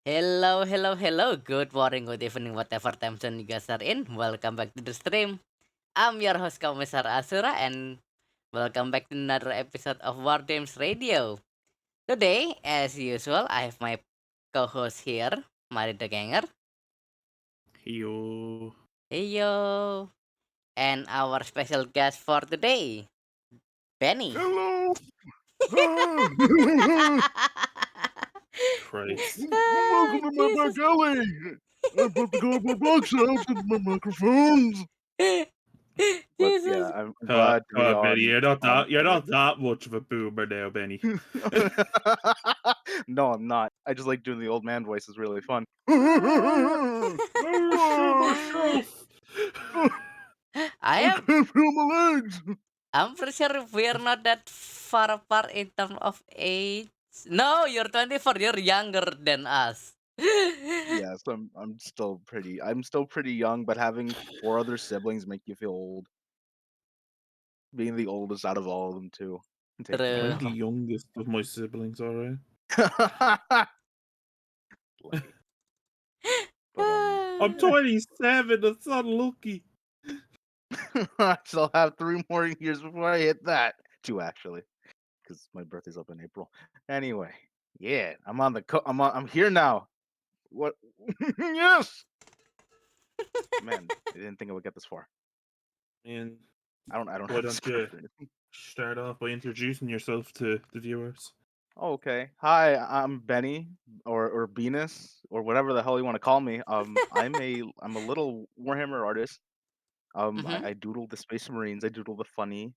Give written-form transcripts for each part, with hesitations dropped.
Hello, hello, hello. Good morning, good evening, whatever time zone you guys are in. Welcome back to the stream. I'm your host, Kommissar Azura, and welcome back to another episode of Wardames Radio. Today, as usual, I have my co-host here, Mari the Ganger. Yo. Hey yo! And our special guest for today, Benny. Hello. Ah. Christ. Welcome to my Jesus. back alley. I put the cardboard box out and my microphones. But yeah, Jesus. I'm Uh, glad to be Benny, on. you're not that much of a boomer now, Benny. No, I'm not. I just like doing the old man voice. It's really fun. Oh, shush. I I am can't feel my legs. I'm pretty sure we're not that far apart in terms of age. No, you're 24. You're younger than us. Yes, I'm still pretty young, but having four other siblings make you feel old. Being the oldest out of all of them too. Take me I'm True. the down. youngest of my siblings, alright? Lame. But I'm 27, that's unlucky. I still have 3 more years before I hit that. Two actually, because my birthday's up in April. Anyway, yeah, I'm on the. I'm here now. What? Yes, man. I didn't think I would get this far. And I don't why have a don't you script or anything. start off by introducing yourself to the viewers? Oh, okay. Hi, I'm Benny or Venus or whatever the hell you want to call me. I'm a little Warhammer artist. Mm-hmm. I doodle the Space Marines. I doodle the funny.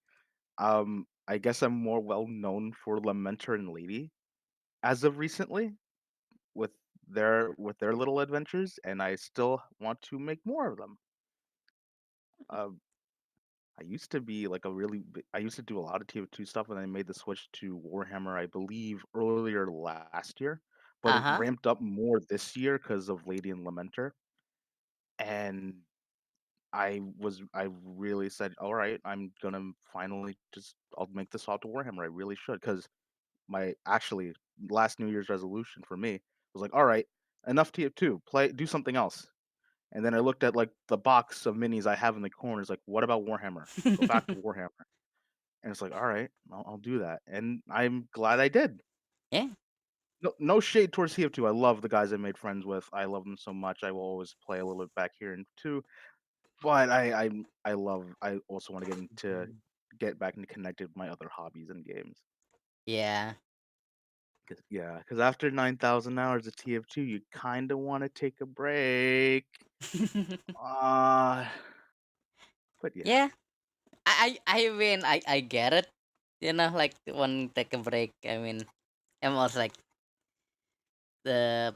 I guess I'm more well known for Lamenter and Lady as of recently with their little adventures, and I still want to make more of them. Um, I used to be like I used to do a lot of TF2 stuff, and I made the switch to Warhammer, I believe, earlier last year, but it Uh-huh. ramped up more this year because of Lady and Lamenter, and I really said, all right, I'm gonna finally just I'll make the swap to Warhammer. I really should because my actually last New Year's resolution for me was like, all right, enough TF2, do something else. And then I looked at like the box of minis I have in the corners, like, what about Warhammer? Go back to Warhammer. And it's like, all right, I'll do that. And I'm glad I did. Yeah. No shade towards TF2. I love the guys I made friends with. I love them so much. I will always play a little bit back here in two. But I also want to get back into connected with my other hobbies and games. Yeah. Yeah, because after 9,000 hours of TF2, you kind of want to take a break. Uh, but yeah. Yeah. I mean I get it. Like when take a break. I mean, I'm also like the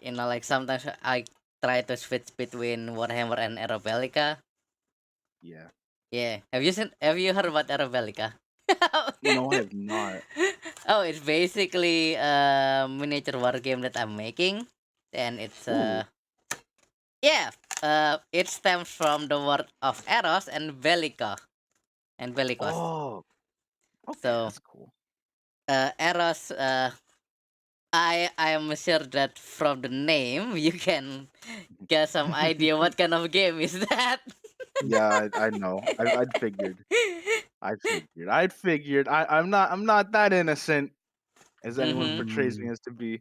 like sometimes I try to switch between Warhammer and Aerobellica. Yeah. Yeah. Have you heard about Aerobellica? No, I have not. Oh, it's basically a miniature war game that I'm making, and it's Ooh. yeah, it stems from the word of eros and bellica and bellicos. Oh, okay, So, that's cool. eros, I am sure that from the name you can get some idea what kind of game is that. Yeah, I know. I'd figured. I'm not that innocent as anyone Mm-hmm. portrays Mm, me as to be.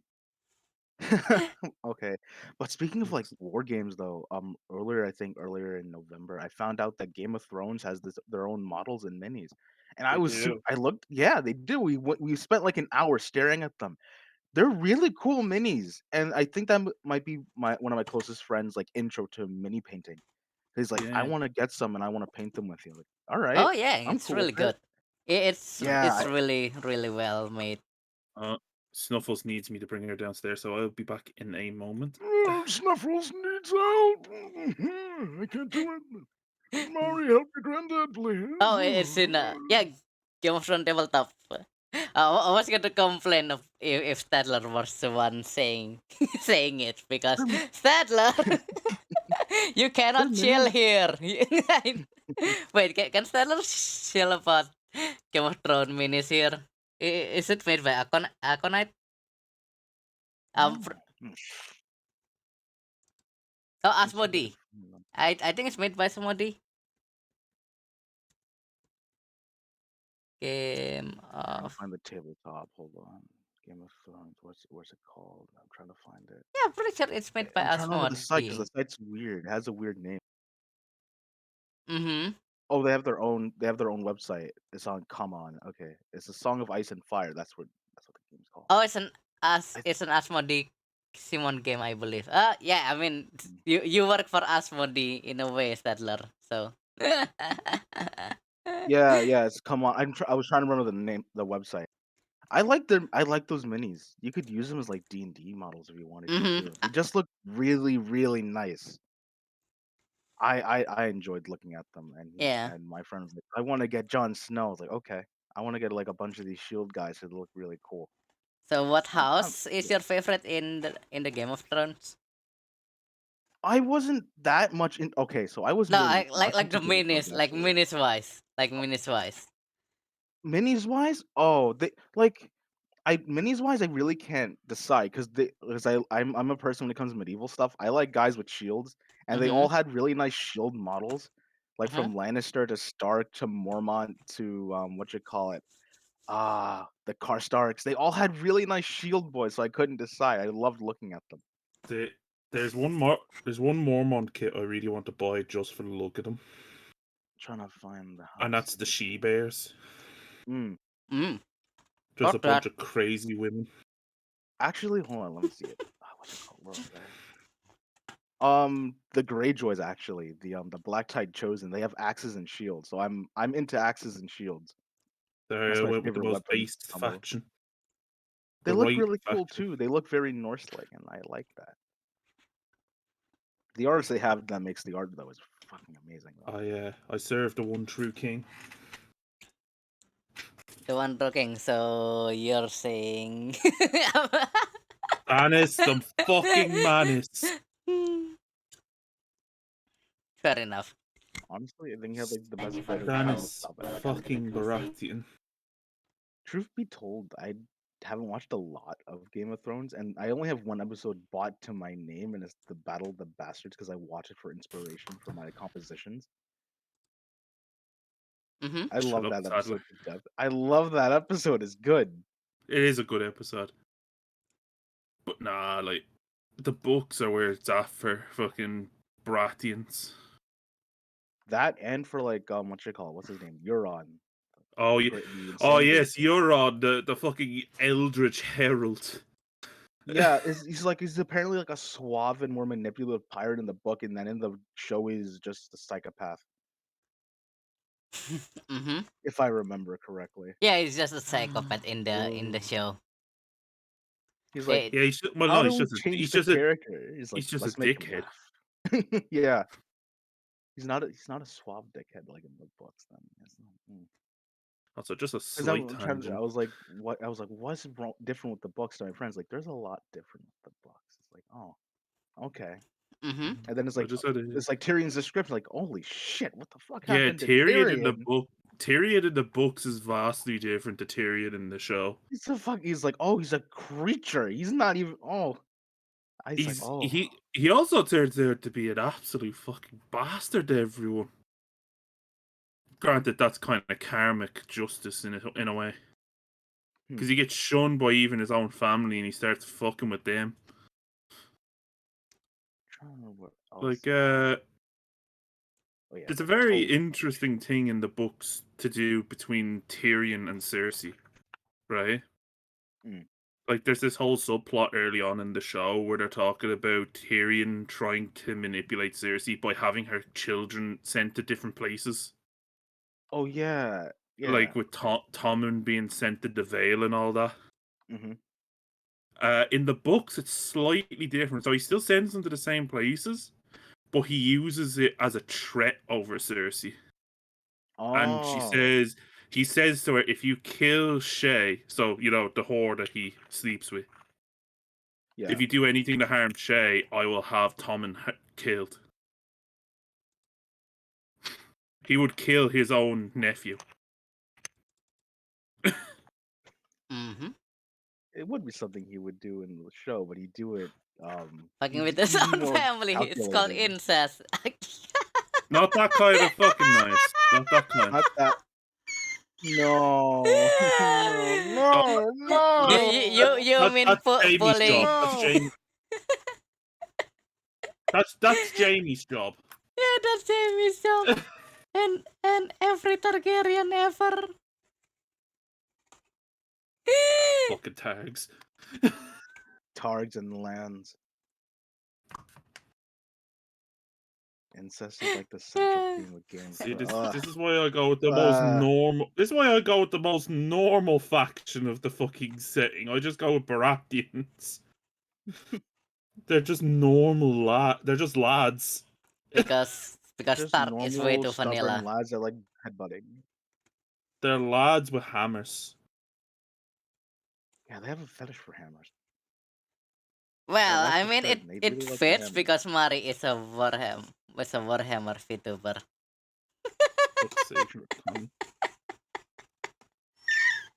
Okay. But speaking of like war games though, earlier in November, I found out that Game of Thrones has their own models and minis. And they do. I looked, yeah, they do. We spent like an hour staring at them. They're really cool minis. And I think that might be my one of my closest friends like intro to mini painting. He's like, I Yeah. want to get some and I want to paint them with you. Like, all right, Oh yeah, I'm it's cool really with it. good. It's Yeah, really well made. Uh, Snuffles needs me to bring her downstairs, so I'll be back in a moment. Snuffles needs help. I can't do it. Mari, help your granddad, please. Oh, it's in yeah, Game of Thrones tabletop. I was gonna complain of if Stadler was the one saying saying it because They're, Stadler, you they're cannot chill minis. here. Wait, can Stadler chill about Game of Thrones minis here? Is it made by Aconite? No. Hmm, Oh, let me see if I can Asmodee. find them. I think it's made by Asmodee. Game Trying to of. find the tabletop. Hold on. Game of Thrones. What's it called? I'm trying to find it. Yeah, I'm pretty sure it's made by I'm trying to remember the site because Asmodee. the site's weird. It has a weird name. Mm-hmm. Oh, they have their own. They have their own website. It's on Come On. Okay, it's a Song of Ice and Fire. That's what the game's called. Oh, I, it's an Asmodee Simon game, I believe. Yeah, I mean mm. you work for Asmodee in a way, Stadler. So Yeah. It's Come On. I was trying to remember the name, the website. I like them. I like those minis. You could use them as like D&D models if you wanted to mm-hmm. too. They just look really, really nice. I enjoyed looking at them, Yeah. and my friend was like, "I want to get Jon Snow." I was like, "Okay, I want to get like a bunch of these shield guys who look really cool." So what I'm house is yeah. your favorite in the Game of Thrones? I wasn't that much in. Okay, so I No, wasn't really much like into the Game of Thrones minis, actually. like minis wise. Minis wise, oh, they like I minis wise, I really can't decide because I'm a person when it comes to medieval stuff. I like guys with shields, and they Mm-hmm. all had really nice shield models, like Mm-hmm. from Lannister to Stark to Mormont to what you call it, the Karstarks. They all had really nice shield boys, so I couldn't decide. I loved looking at them. The, there's one more. There's one Mormont kit I really want to buy just for the look of them, Trying to find the and house. that's the she bears. Mm. Mm. Just a Got bunch that. of crazy women. Actually, hold on, let me see it. What's it called? Where was I? The Greyjoys actually, the Black Tide Chosen. They have axes and shields, so I'm into axes and shields. That's They my went with the favorite most weapon based combo. faction, They the look right really cool faction. too. They look very Norse-like, and I like that. The artist they have that makes the art though is fucking amazing though. I served the one true king. The one talking. So you're saying Manus, the fucking Manus. fair enough. Honestly, I think he had like the best fighter design with Stannis top at that. fucking Baratheon. Truth be told, I haven't watched a lot of Game of Thrones, and I only have one episode bought to my name, and it's the Battle of the Bastards because I watch it for inspiration for my compositions. Mm-hmm. I Shut love up, that Sadler. episode to death. I love that episode. It's good. It is a good episode. But nah, like, the books are where it's at for fucking Baratheons. That and for like what you call it? What's his name? Euron. Oh, The oh insane great yes, king. you're on the fucking Eldritch Herald. Yeah, he's apparently like a suave and more manipulative pirate in the book, and then in the show he's just a psychopath, Mm-hmm. if I remember correctly. Yeah, he's just a psychopath in the Ooh. show. He's like, It, Yeah, well, how no, do we change the character? he's just a Let's make him dickhead. laugh. Yeah, he's not a suave dickhead like in the books. Then Also, just a because slight I tangent. was like, what? I was like, what's wrong, different with the books? To my friends, like, there's a lot different with the books. It's like, oh, okay. mm-hmm. And then I just had a it's like Tyrion's description, like, holy shit, what the fuck yeah, happened to Tyrion in the Tyrion? book. Tyrion in the books is vastly different to Tyrion in the show. He's like, oh, he's a creature. He's not even. Oh, I was like, He's oh, he also turns out to be an absolute fucking bastard to everyone. Granted, that's kind of karmic justice in a way, hmm. because he gets shunned by even his own family, and he starts fucking with them. Trying to remember what else. Like, Oh yeah, there's a the very toad. interesting thing in the books to do between Tyrion and Cersei, right? Mm. Like, there's this whole subplot early on in the show where they're talking about Tyrion trying to manipulate Cersei by having her children sent to different places. Oh yeah, yeah. Like with Tommen being sent to the Vale and all that. Hmm. In the books, it's slightly different. So he still sends them to the same places, but he uses it as a threat over Cersei. And Oh he says to her, if you kill Shay, so, the whore that he sleeps with, yeah. if you do anything to harm Shay, I will have Tommen killed. He would kill his own nephew. Mm-hmm. It would be something he would do in the show, but he'd do it Fucking with He'd his be own more family. It's called calculated. incest. Not that kind of fucking nice. Not that kind. Not that. No, no, no, You mean That's Jamie's pulling? job. That's no. Jamie. That's Jamie's job. Yeah, that's Jamie's job. And every Targaryen ever. Fucking tags. Targs and lands. Incest is like the central theme of games. See, but, this is why I go with the most normal. This is why I go with the most normal faction of the fucking setting. I just go with Baratheons. They're just normal They're just lads. because just Stark is way normal, too stubborn vanilla. lads that like headbutting. They're lads with hammers. Yeah, they have a fetish for hammers. Well, like I the mean thread, they it really like the fits hammer. because Mari is a Warhammer VTuber. Fuck's sake,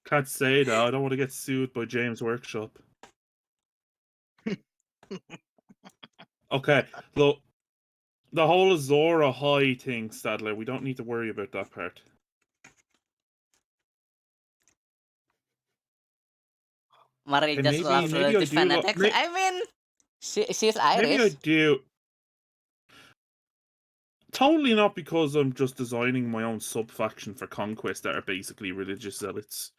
can't say that. I don't want to get sued by James Workshop. Okay, look. The whole Azura high thing, Sadler, we don't need to worry about that part. Mari Okay, just loves maybe I the do. fanatics. I mean, she's Irish. Maybe I do. Totally not because I'm just designing my own sub-faction for Conquest that are basically religious zealots.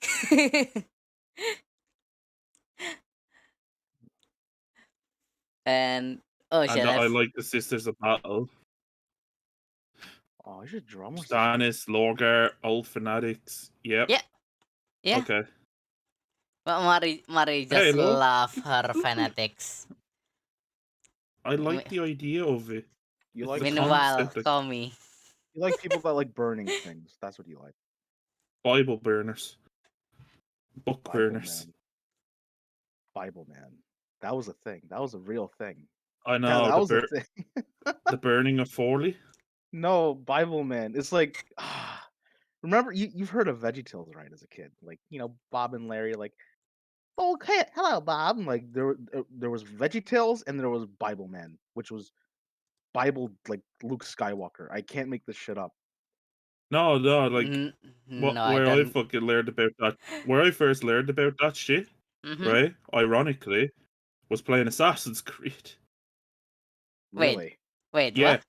And And I like the Sisters of Battle. Oh, I should draw more. Stannis, Lorgar, old fanatics. Yep. Yeah. Okay. But Mari just love her fanatics. I like the idea of it. You like Meanwhile, Tommy. You like people that like burning things. That's what you like. Bible burners. Book Bible burners. Man. Bible Man. That was a thing. That was a real thing. I know. That was a thing. The burning of Forley? No, Bible Man. It's like remember you've heard of VeggieTales, right, as a kid? Like, Bob and Larry, like, okay, hello, Bob. And like there was VeggieTales and there was Bible Man, which was Bible like Luke Skywalker. I can't make this shit up. No, like where I don't. fucking learned about that, where I first learned about that shit, right? Ironically, was playing Assassin's Creed. Really? Wait, yeah.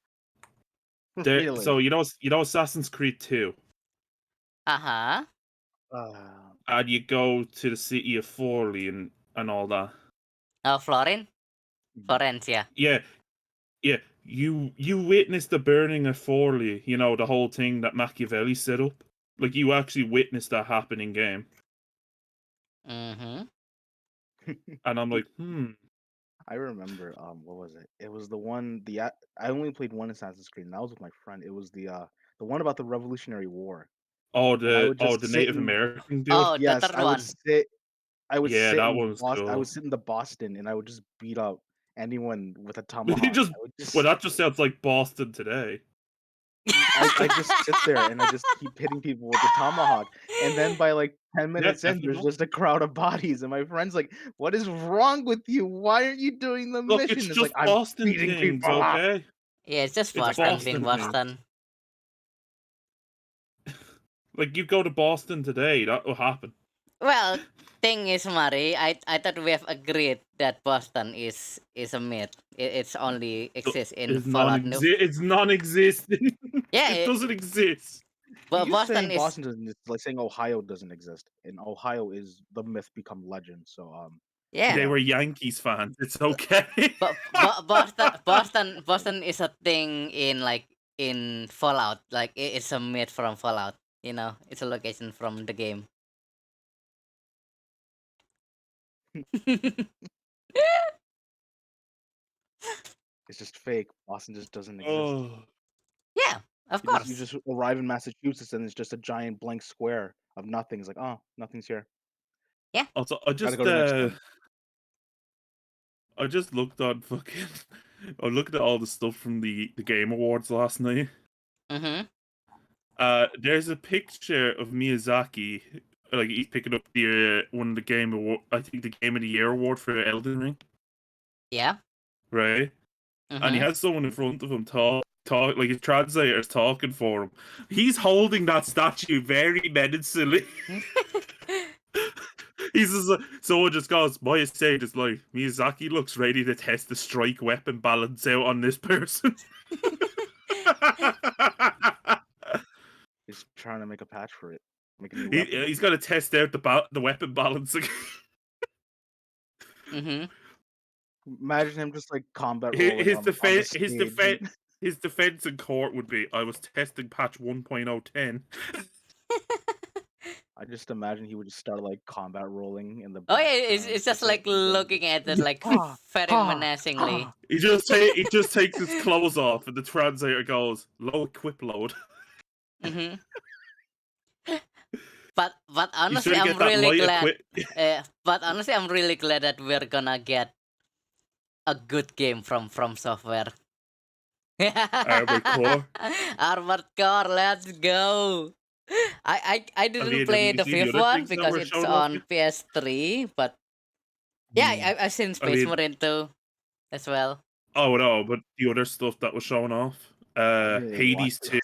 What? Really? So you know Assassin's Creed 2. Uh-huh. And you go to the city of Forley and all that. Oh, Florence, yeah. Yeah. You witnessed the burning of Forley, the whole thing that Machiavelli set up. Like, you actually witnessed that happen in game. Mm-hmm. And I'm like, I remember, what was it? It was the one, I only played one Assassin's Creed, and that was with my friend. It was the one about the Revolutionary War. Oh, And I would just the sit Native in, American dude? Oh, yes, the third I would one. sit, sit that in one's Boston. cool. I would sit in the Boston, and I would just beat up anyone with a tomahawk. Well, that just sounds like Boston today. I just sit there and I just keep hitting people with the tomahawk, and then by like 10 minutes in, there's just a crowd of bodies, and my friend's like, "What is wrong with you? Why aren't you doing the Look, mission?" it's It's just like, Boston I'm beating things, people up. okay? Yeah, it's just It's Boston being Boston. Like, you go to Boston today, that will happen. Well, thing is, Mari, I thought we have agreed that Boston is a myth. It's only exists in Fallout. It's non-existent. Yeah, it doesn't exist. But Boston is Boston doesn't, it's like saying Ohio doesn't exist, and Ohio is the myth become legend. So yeah, they were Yankees fans. It's okay. But Boston is a thing in Fallout. Like it's a myth from Fallout. It's a location from the game. It's just fake. Boston just doesn't exist. Oh. Yeah, of course. You just arrive in Massachusetts and it's just a giant blank square of nothing. It's like, oh, nothing's here. Yeah. Also, I just Gotta go to the next one. I just looked on fucking. I looked at all the stuff from the Game Awards last night. There's a picture of Miyazaki, like he's picking up the one of the Game Award. I think the Game of the Year award for Elden Ring. Yeah. right? And he has someone in front of him talk like his translator is talking for him. He's holding that statue very menacingly. He's just someone just goes, Maya said it's like Miyazaki looks ready to test the strike weapon balance out on this person. He's trying to make a patch for it. Make a new weapon. He's got to test out the weapon balancing. Imagine him just like combat rolling on the stage. His defense in court would be, I was testing patch 1.010. I just imagine he would just start like combat rolling in the Oh yeah, background. it's just like looking at it like very menacingly. He just takes his clothes off, and the translator goes, low equip load. But honestly, I'm really glad. But honestly, I'm really glad that we're gonna get a good game from Software. Armored Core. Armored Core, let's go. I didn't play the fifth one because it's on PS3, but yeah, I've seen Space Marine 2 as well. Oh no, but the other stuff that was shown off, Hades 2.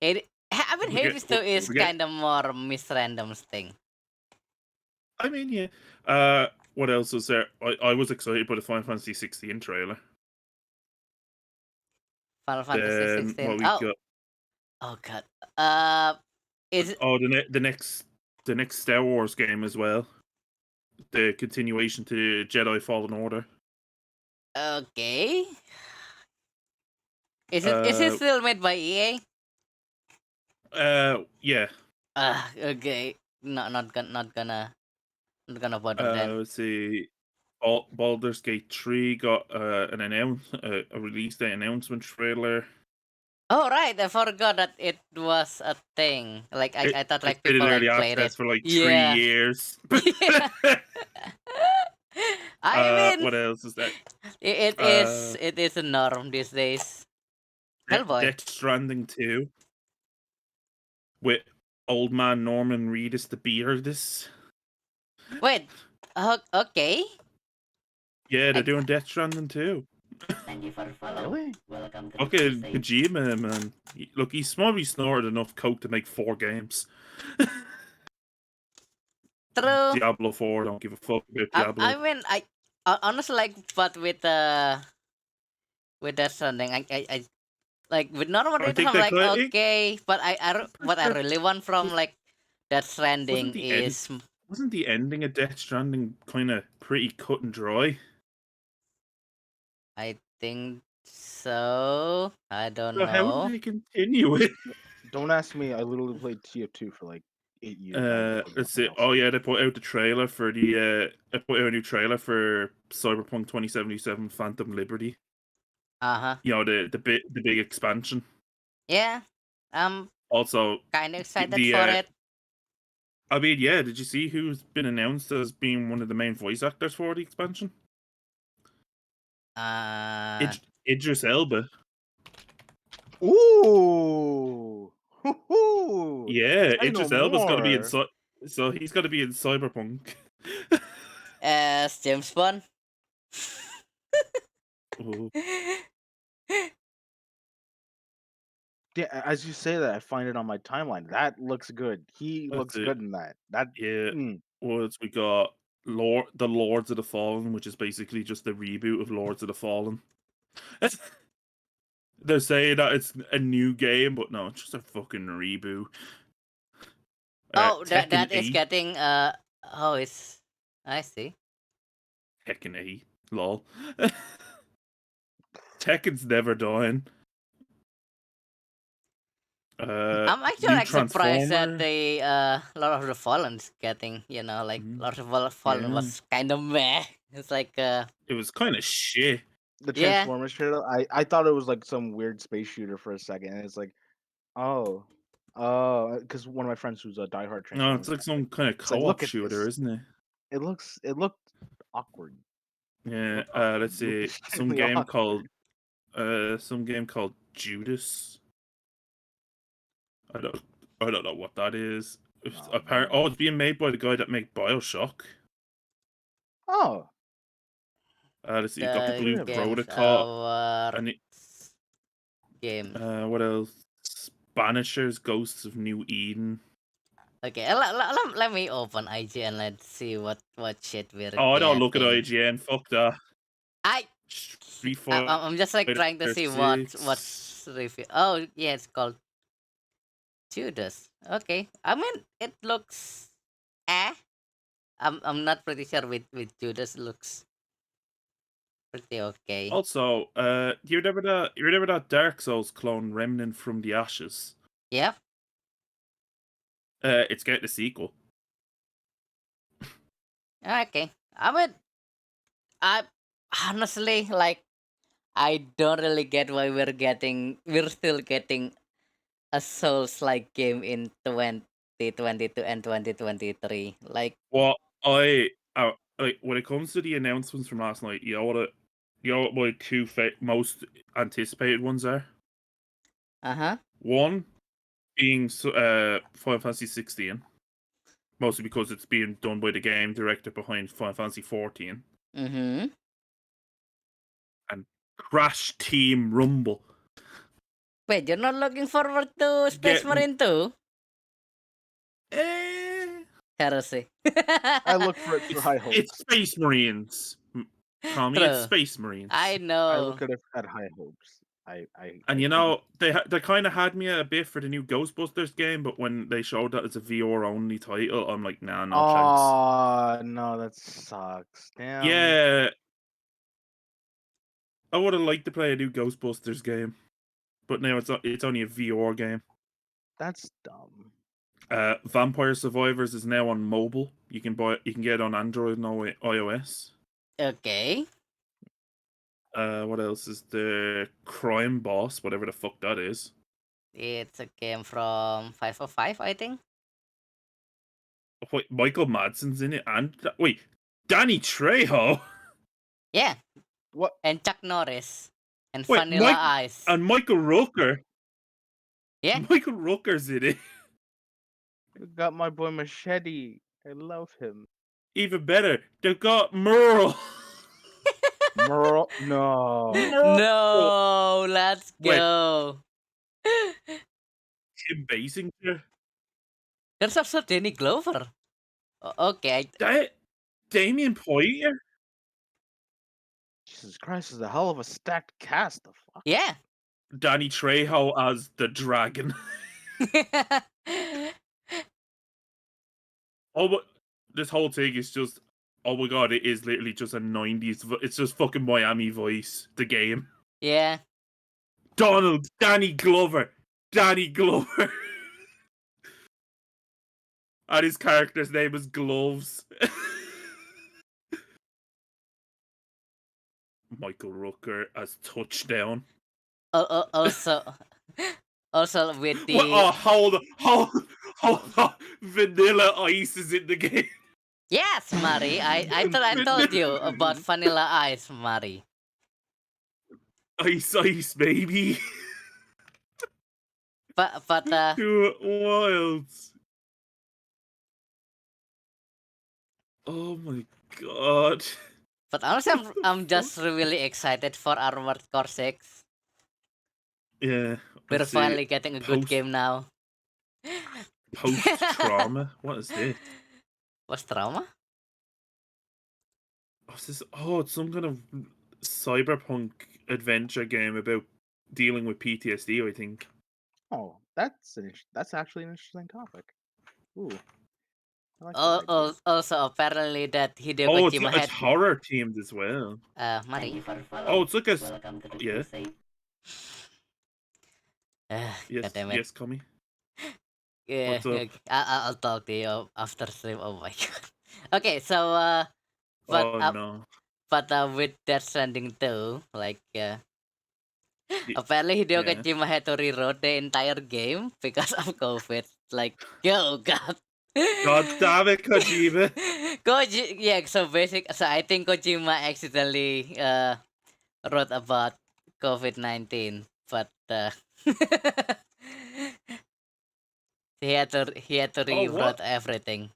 Hades 2 is kind of more Miss Random's thing. I mean, yeah. What else was there? I was excited by the Final Fantasy 16 trailer. Final Fantasy 16. Got? Oh god. Is it... the next Star Wars game as well. The continuation to Jedi Fallen Order. Okay. Is it still made by EA? Yeah. Okay. Not gonna bother then. Let's see. Baldur's Gate 3 got a release day announcement trailer. Oh right, I forgot that it was a thing. Like I thought like people like played it for like 3 years. I mean, what else is that? It is a norm these days. Hellboy. Death Stranding 2 with old man Norman Reedus the Beardus. Wait, okay. Yeah, they're doing Death Stranding 2. Thank you for following. Welcome to Okay, Kojima, man. Look, he's probably snorted enough coke to make 4 games. True. Diablo 4, don't give a fuck about Diablo. I mean, I honestly like, but with Death Stranding, I like with normal readers, I'm like okay, but what I really want from like Death Stranding is wasn't the ending of Death Stranding kind of pretty cut and dry? I think so. I don't know. How would they continue it? Don't ask me. I literally played TF2 for like 8 years. Let's see. Oh yeah, they put out the trailer for the. They put out a new trailer for Cyberpunk 2077: Phantom Liberty. You know the big expansion. Yeah. Also kind of excited for it. I mean, yeah. Did you see who's been announced as being one of the main voice actors for the expansion? Idris Elba. Ooh. Yeah, Idris Elba's got to be in. So he's got to be in Cyberpunk. As James Bond. Yeah, as you say that, I find it on my timeline. That looks good. He looks good in that. We got the Lords of the Fallen, which is basically just the reboot of Lords of the Fallen. They're saying that it's a new game, but no, it's just a fucking reboot. That is getting it's I see. Tekken 8, lol. Tekken's never dying. I'm actually like surprised that the Lord of the Fallen's getting, like Lord of the Fallen was kind of meh. It's like it was kind of shit. The Transformers trailer, I thought it was like some weird space shooter for a second, and it's like, because one of my friends who's a diehard Transformers. No, it's like some kind of co-op shooter, isn't it? It looked awkward. Yeah, let's see, some game called Judas. I don't know what that is. It's being made by the guy that made BioShock. Oh. Let's see. You got the The Blue Yeah, Games Protocol, and game. what else? Banishers, Ghosts of New Eden. Okay, let me open IGN. Let's see what shit we're Oh, I don't look at getting. IGN. Fuck that. I Street Fighter I'm just like trying to see what's 6. review. Oh yeah, it's called Judas. Okay, I mean it looks eh. I'm not pretty sure with Judas looks pretty okay. Also, you remember that Dark Souls clone Remnant from the Ashes? Yep. It's getting a sequel. Okay. I mean, I honestly like I don't really get why we're still getting a Souls like game in 2022 and 2023. Like, Well, like when it comes to the announcements from last night, you know what my two most anticipated ones are. uh-huh. One being Final Fantasy 16, mostly because it's being done by the game director behind Final Fantasy 14, Mm-hmm. and Crash Team Rumble. Wait, you're not looking forward to Space Getting Marine 2? eh, Heresy. I look for it through high hopes. it's Space Marines. Tommy, it's True. Space Marines. I I know. look at it at high hopes. And I you think know, they kind of had me a bit for the new Ghostbusters game, but when they showed that it's a VR only title, I'm like, nah, no chance. Oh no, that sucks. Damn. Yeah, I would have liked to play a new Ghostbusters game, but now it's only a VR game. That's dumb. Vampire Survivors is now on mobile. You can get it on Android and iOS. Okay. What else is the Crime Boss, whatever the fuck that is? It's a game from 505, I think. Wait, Michael Madsen's in it, and wait, Danny Trejo. Yeah. What? And Chuck Norris. And Wait, Vanilla Ice. and Michael Rooker. Yeah. Michael Rooker's in it. You got my boy Machete. I love him. Even better, they've got Merle. Merle, no. Merle. No, let's Wait. go. Kim Basinger. There's also Danny Glover. Okay. Damien Poitier. Jesus Christ, is a hell of a stacked cast. The fuck? Yeah. Danny Trejo as the dragon. Oh, but this whole thing is just, oh my god, it is literally just a 90s. It's just fucking Miami Vice, the game. Yeah. Donald, Danny Glover. And his character's name is Gloves. Michael Rooker as Touchdown. Also, with the Well, hold on. Vanilla Ice is in the game. yes, Mari. I told you about Vanilla Ice, Mari. Ice, baby. But Wild. Oh my god. but honestly, I'm just really excited for Armored Core 6. Yeah. We're finally getting a good game now. Post trauma. What is this? What's trauma? What's this? Oh, it's some kind of cyberpunk adventure game about dealing with PTSD, I think. Oh, that's actually an interesting topic. Ooh. I like that idea. Also, apparently that Hideo Oh, Kojima it's had. horror themed as well. Mari. Oh, it's like a yeah. God damn it. Yes, Tommy. Yeah, What's up? okay. I'll talk to you after stream. Oh my god. Okay, so but Oh no. with Death Stranding 2, like Y- apparently Hideo yeah. Kojima had to rewrite the entire game because of COVID. Like, oh god. God damn it, Kojima. Yeah, so I think Kojima accidentally wrote about COVID-19, but he had to Oh, rewrite what? everything.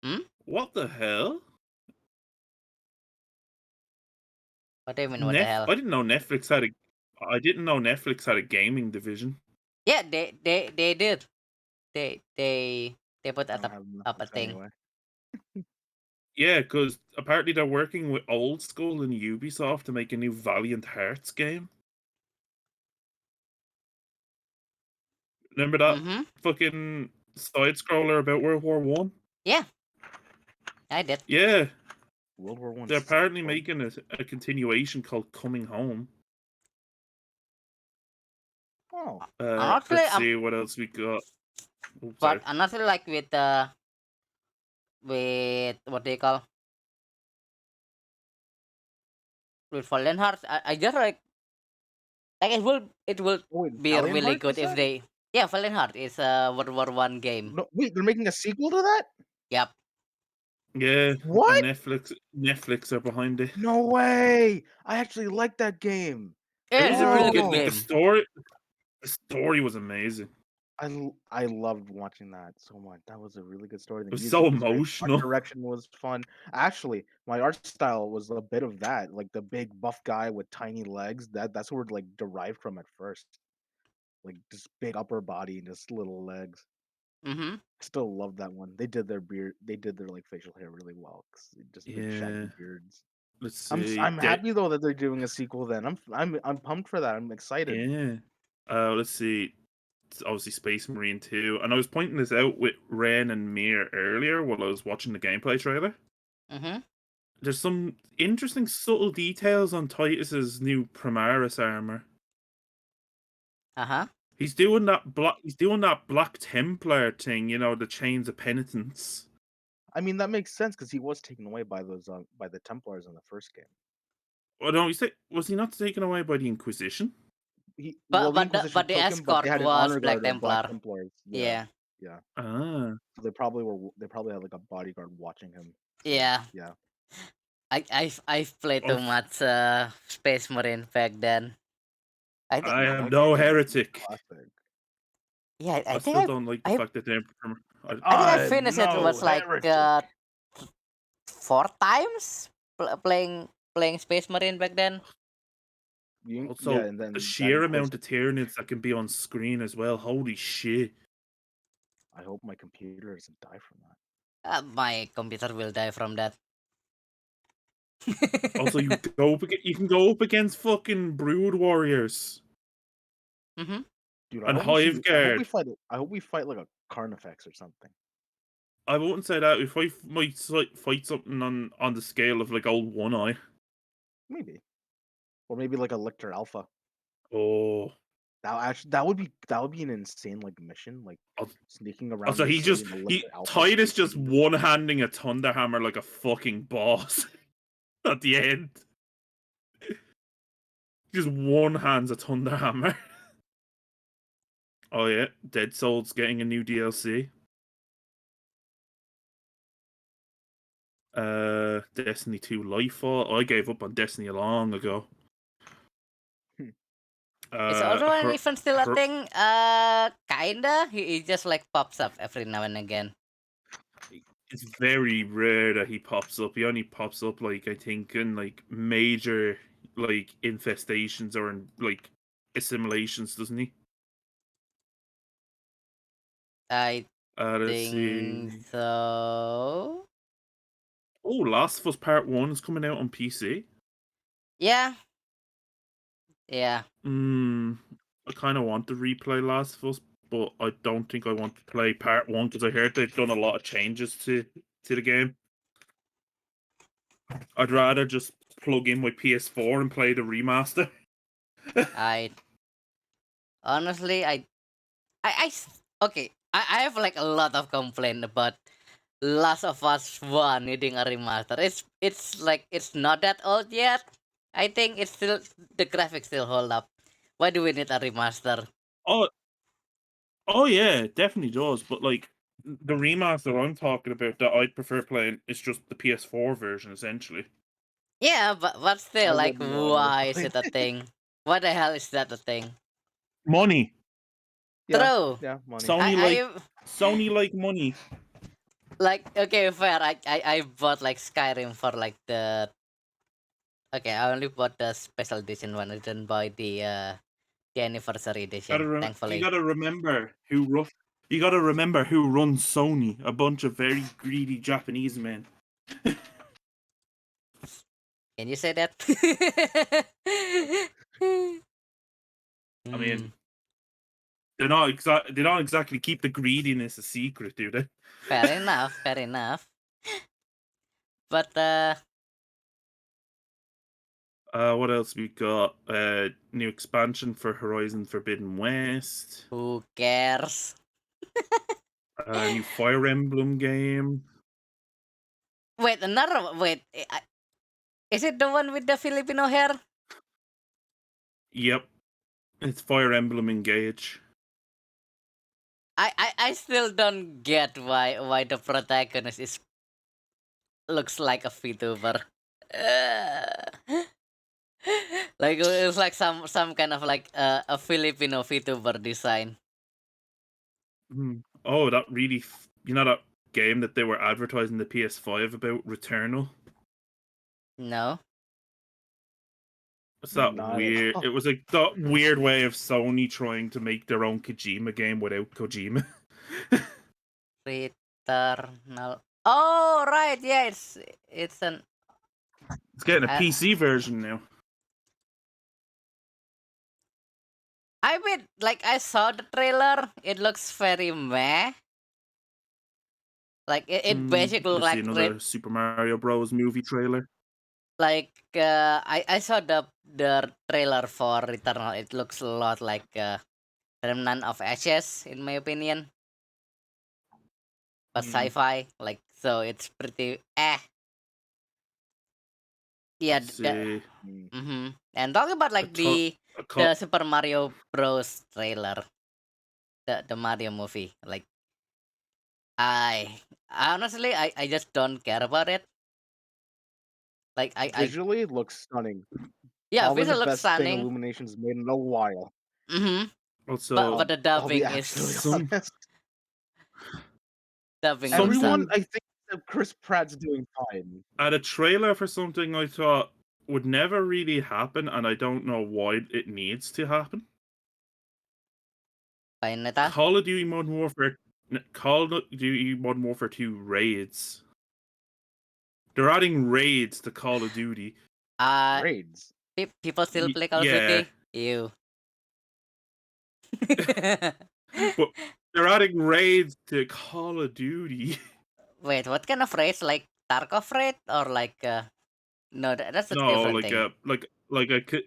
Hmm? What the hell? What do you mean? What the hell? I didn't know Netflix had a. I didn't know Netflix had a gaming division. Yeah, they did. They put I don't have up a Netflix thing. anyway. Yeah, because apparently they're working with Old School and Ubisoft to make a new Valiant Hearts game. Remember that Mm-hmm. fucking side scroller about World War One? Yeah, I did. Yeah, World War One. they're apparently making a continuation called Coming Home. Oh, Honestly, Let's see what else we got. Oh, but sorry. honestly, like with what they call with Fallen Hearts, I just like it will oh wait, be Valiant really Hearts, you good if said? they Fallen Heart is a World War One game. No, wait, they're making a sequel to that? Yep. Yeah, What? and Netflix are behind it. No way! I actually like that game. Yeah, It it's was a a really really good good. Like game. the story was amazing. I loved watching that so much. That was a really good story. The It was music so was great. Art emotional. direction was fun. Actually, my art style was a bit of that, like the big buff guy with tiny legs. That's where it like derived from at first. Like just big upper body and just little legs. Mm-hmm. Still love that one. They did their beard. They did their like facial hair really well. 'Cause just big shaggy Yeah. beards. Let's see. I'm happy though that they're doing a sequel. Then I'm pumped for that. I'm excited. Yeah. Let's see. It's obviously Space Marine 2. And I was pointing this out with Ren and Mir earlier while I was watching the gameplay trailer. Mm-hmm. There's some interesting subtle details on Titus's new Primaris armor. Uh-huh. He's doing that Black Templar thing, the Chains of Penitence. I mean that makes sense because he was taken away by those by the Templars in the first game. Oh no, was he not taken away by the Inquisition? The But Inquisition the took him, but they escort had an was honor Black guard of Black Templar. Templars. Yeah. Yeah. Ah. So they probably had like a bodyguard watching him. So, Yeah. yeah. I've played too much Space Marine back then. I think I Dude, am that no game is heretic. classic. yeah, I still don't like the fact that they're. I think I finished it was like 4 times playing Space Marine back then. Also, and then the that sheer amount of Inquisitor. Tyranids that can be on screen as well. Holy shit. I hope my computer doesn't die from that. My computer will die from that. Also, you can go up against fucking Brood Warriors. Mm-hmm. Dude, And Hive Guard. I hope we fight like a Carnifex or something. I wouldn't say that. If I might fight something on the scale of like old One Eye. Maybe. Or maybe like a Lictor Alpha. Oh. That would be an insane like mission, like sneaking around. Also, the city in a Lictor Alpha Titus sneaking just into- one-handing a Thunderhammer like a fucking boss at the end. Just one hands a Thunderhammer. Oh yeah, Dead Souls getting a new DLC. Destiny 2 Lightfall. I gave up on Destiny long ago. Is Ultraman even still a thing? Kinda. He just like pops up every now and again. It's very rare that he pops up. He only pops up like I think in like major like infestations or in like assimilations, doesn't he? I Let's think see. so. Oh, Last of Us Part 1 is coming out on PC. Yeah. Yeah. I kind of want to replay Last of Us, but I don't think I want to play Part 1 because I heard they've done a lot of changes to the game. I'd rather just plug in my PS4 and play the remaster. I honestly, okay. I have like a lot of complaint about Last of Us 1 needing a remaster. It's like it's not that old yet. I think it's still the graphics still hold up. Why do we need a remaster? Oh yeah, it definitely does. But like the remaster I'm talking about that I'd prefer playing is just the PS4 version, essentially. Yeah, but still, I like, wouldn't know another why is point. it a thing? Why the hell is that a thing? Money. True. Yeah, money. Sony like money. Like, okay, fair. I bought like Skyrim for like the Okay, I only bought the special edition one. I didn't buy the anniversary edition. You Thankfully. gotta remember you gotta remember who runs Sony. A bunch of very greedy Japanese men. Can you say that? I mean, they don't exactly keep the greediness a secret, do they? Fair enough. Fair enough. But what else we got? New expansion for Horizon Forbidden West. who cares? New Fire Emblem game. Wait, another wait. Is it the one with the Filipino hair? Yep, it's Fire Emblem Engage. I still don't get why the protagonist looks like a VTuber. Like it's like some kind of like a Filipino VTuber design. Oh, that really, you know that game that they were advertising the PS5 about, Returnal? No. It's that Not at weird. all. It was like that weird way of Sony trying to make their own Kojima game without Kojima. Returnal. Oh right, yeah, it's an. It's getting a PC version now. I mean, like I saw the trailer. It looks very meh. Like it basically Just see like another Super Mario Bros. Movie trailer. like I saw the trailer for Returnal. It looks a lot like Remnant of Ashes, in my opinion. But sci-fi, like so, it's pretty Yeah, Let's see. And talking about like the Super Mario Bros. Trailer, the Mario movie, like I honestly I just don't care about it. Like Visually, it looks stunning. yeah, Probably visual the looks best thing stunning. Illumination's made in a while. Also, but the I'll be dubbing absolutely is honest. dubbing. Everyone, sucks. I think, except Chris Pratt's doing fine. at a trailer for something I thought would never really happen, and I don't know why it needs to happen. Bayonetta? Call of Duty Modern Warfare 2 raids. They're adding raids to Call of Duty. Raids. People still play Call of yeah. Duty? Ew. But they're adding raids to Call of Duty. Wait, what kind of raid? Like Tarkov raid or like no, that's a different thing.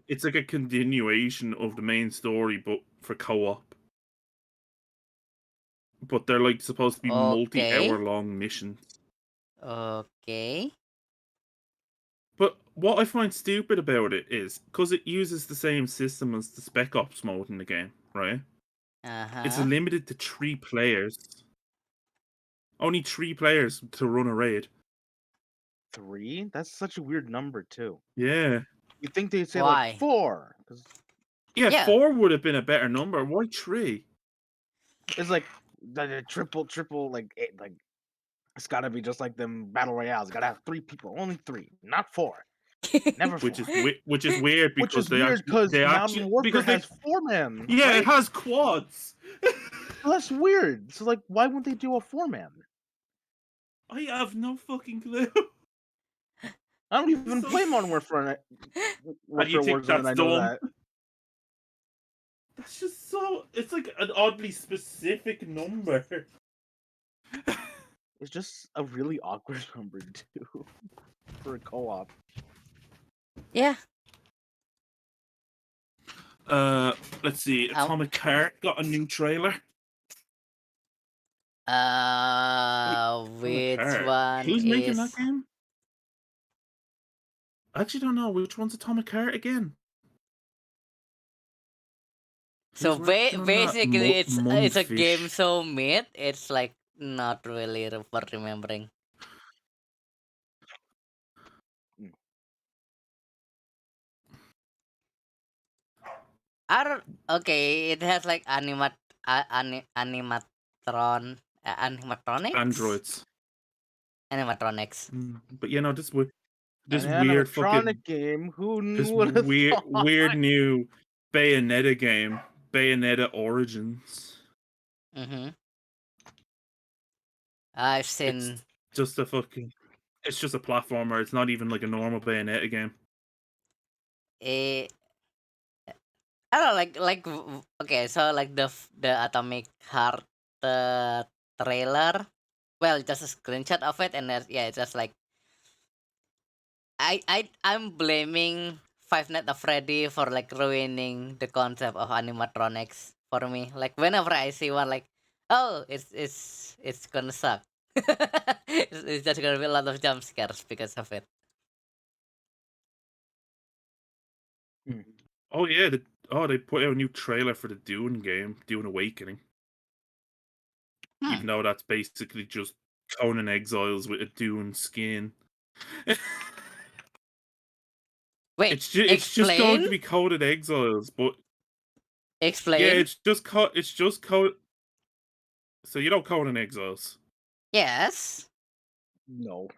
It's like a continuation of the main story, but for co-op. But they're like supposed to be multi-hour long missions. Okay. But what I find stupid about it is because it uses the same system as the Spec Ops mode in the game, right? It's limited to 3 players. Only 3 players to run a raid. 3? That's such a weird number too. Yeah. You'd think they'd say Why? like 4. Yeah, 4 would have been a better number. Why 3? It's like the triple, like it's gotta be just like them battle royales. Gotta have 3 people, only 3, not 4. Never 4. Which is weird because Modern Warfare has 4 man. Yeah, right? it has quads. Well, that's weird. So like, why wouldn't they do a 4 man? I have no fucking clue. I don't even play Modern Warfare. You think Warzone, that's dumb? That's just so. It's like an oddly specific number. It's just a really awkward number too for a co-op. Yeah. Let's see. Atomic Heart got a new trailer. Which one? Who's making that game? I actually don't know which one's Atomic Heart again. So basically, it's a game so mid. It's like not really for remembering. Okay, it has like animatronics. Androids. Animatronics. But you know, this would. This An weird fucking animatronic game. Who this would have thought? weird new Bayonetta game, Bayonetta Origins. Mm-hmm. I've It's seen. just a fucking. It's just a platformer. It's not even like a normal Bayonetta game. Eh, I don't know, okay, so like the Atomic Heart trailer. Well, just a screenshot of it, and yeah, it's just like I'm blaming Five Nights at Freddy for like ruining the concept of animatronics for me. Like whenever I see one, like, oh, it's gonna suck. It's just gonna be a lot of jump scares because of it. Hmm. Oh yeah, they put out a new trailer for the Dune game, Dune Awakening. Hmm. Even though that's basically just Conan Exiles with a Dune skin. Wait, It's just going explain, to be Conan Exiles, but yeah, explain. it's just Conan. So you know Conan Exiles. Yes. No.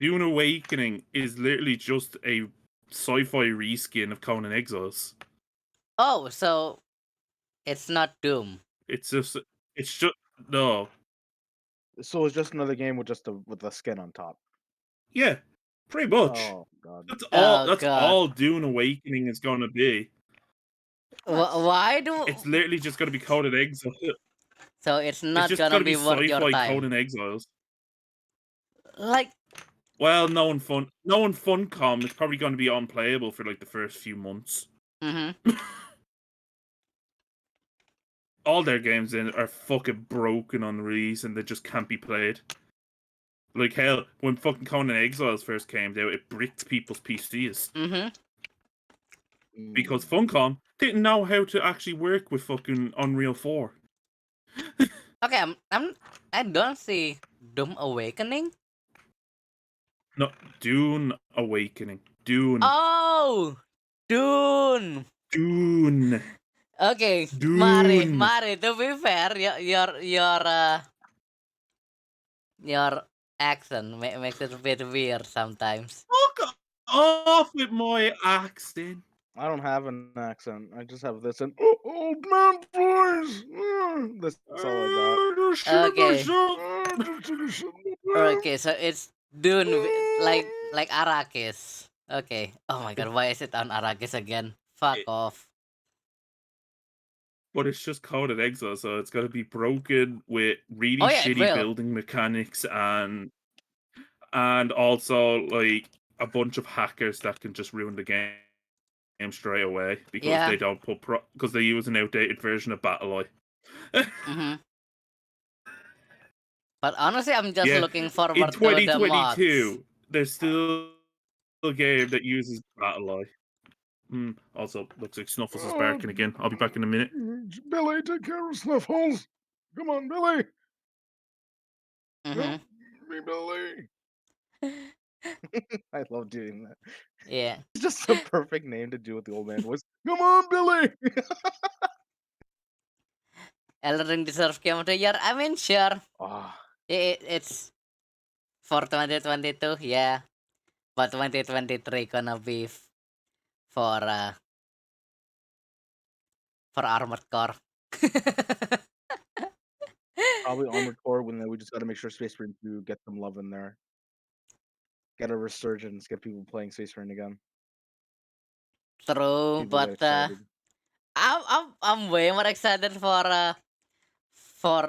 Dune Awakening is literally just a sci-fi reskin of Conan Exiles. Oh, so it's not Doom. It's just no, So it's just another game with with the skin on top. yeah, pretty much. Oh god. Oh That's God. all Dune Awakening is going to be. Why do? It's literally just going to be Conan Exiles. So it's It's not just gonna going to be be worth your sci-fi time. Conan Exiles. Like, Well, knowing Funcom, it's probably going to be unplayable for like the first few months. mm-hmm. All their games in are fucking broken on release, and they just can't be played. Like hell, when fucking Conan Exiles first came out, it bricked people's PCs Mm-hmm. because Funcom didn't know how to actually work with fucking Unreal 4. Okay, I don't see Doom Awakening. No, Dune Awakening. Dune. Oh, Dune. Dune. Okay, Dune. Mari. To be fair, your accent makes it a bit weird sometimes. Fuck off with my accent. I don't have an accent. I just have this and old man voice. That's all I got. Okay, okay. So it's Dune, like Arrakis. Okay. Oh my God, why is it on Arrakis again? Fuck It- off. But it's just Conan Exile, so it's got to be broken with really Oh yeah, it shitty will. building mechanics and also like a bunch of hackers that can just ruin the game straight away because Yeah. they don't because they use an outdated version of BattleEye. Mm-hmm. But honestly, I'm just Yeah, looking in forward to the mods. 2022, there's still a game that uses BattleEye. Also, looks like Snuffles is barking again. I'll be back in a minute. Billy, take care of Snuffles. Come on, Billy. Mm-hmm. Me, Billy. I love doing that. Yeah. It's just a perfect name to do with the old man voice. Come on, Billy. Elden Ring deserves Game of the Year. I mean, sure. Ah, It's for 2022, yeah. But 2023 gonna be for for Armored Core. probably Armored Core. When we just got to make sure Space Marine 2 get some love in there. Get a resurgence. Get people playing Space Marine again. True, People get but excited. I'm way more excited for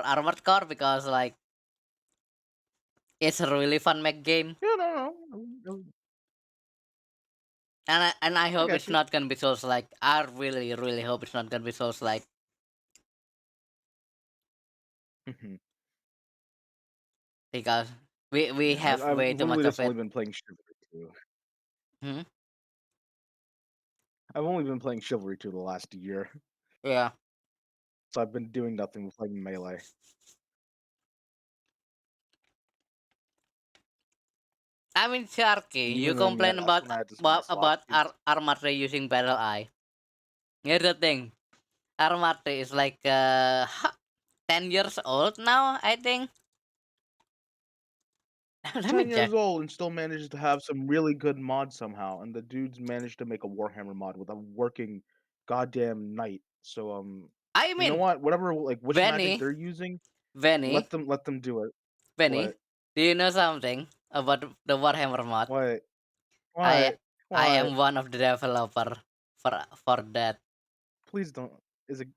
Armored Core because like it's a really fun mech game, Yeah, no. and I I hope got it's you. not gonna be Souls like. I really hope it's not gonna be Souls like. Mhm. Because we Yeah, have I've way too literally much of just it. only been playing Chivalry 2. Hmm? I've only been playing Chivalry 2 the last year, Yeah. so I've been doing nothing but playing Melee. I mean, Sharky, And you even then, yeah, complain that's about when I had to spend my slots. Armate using Battle Eye. Here's the thing, Armate is like 10 years old now, I think. Let me 10 check. years old and still manages to have some really good mods somehow. And the dude's managed to make a Warhammer mod with a working goddamn knight. So I you know mean, what? Whatever like witch magic Benny, they're using, Benny, let them do it. Benny. What? Do you know something about the Warhammer mod? What? I What? I What? am one of the developer for that Please don't. Is it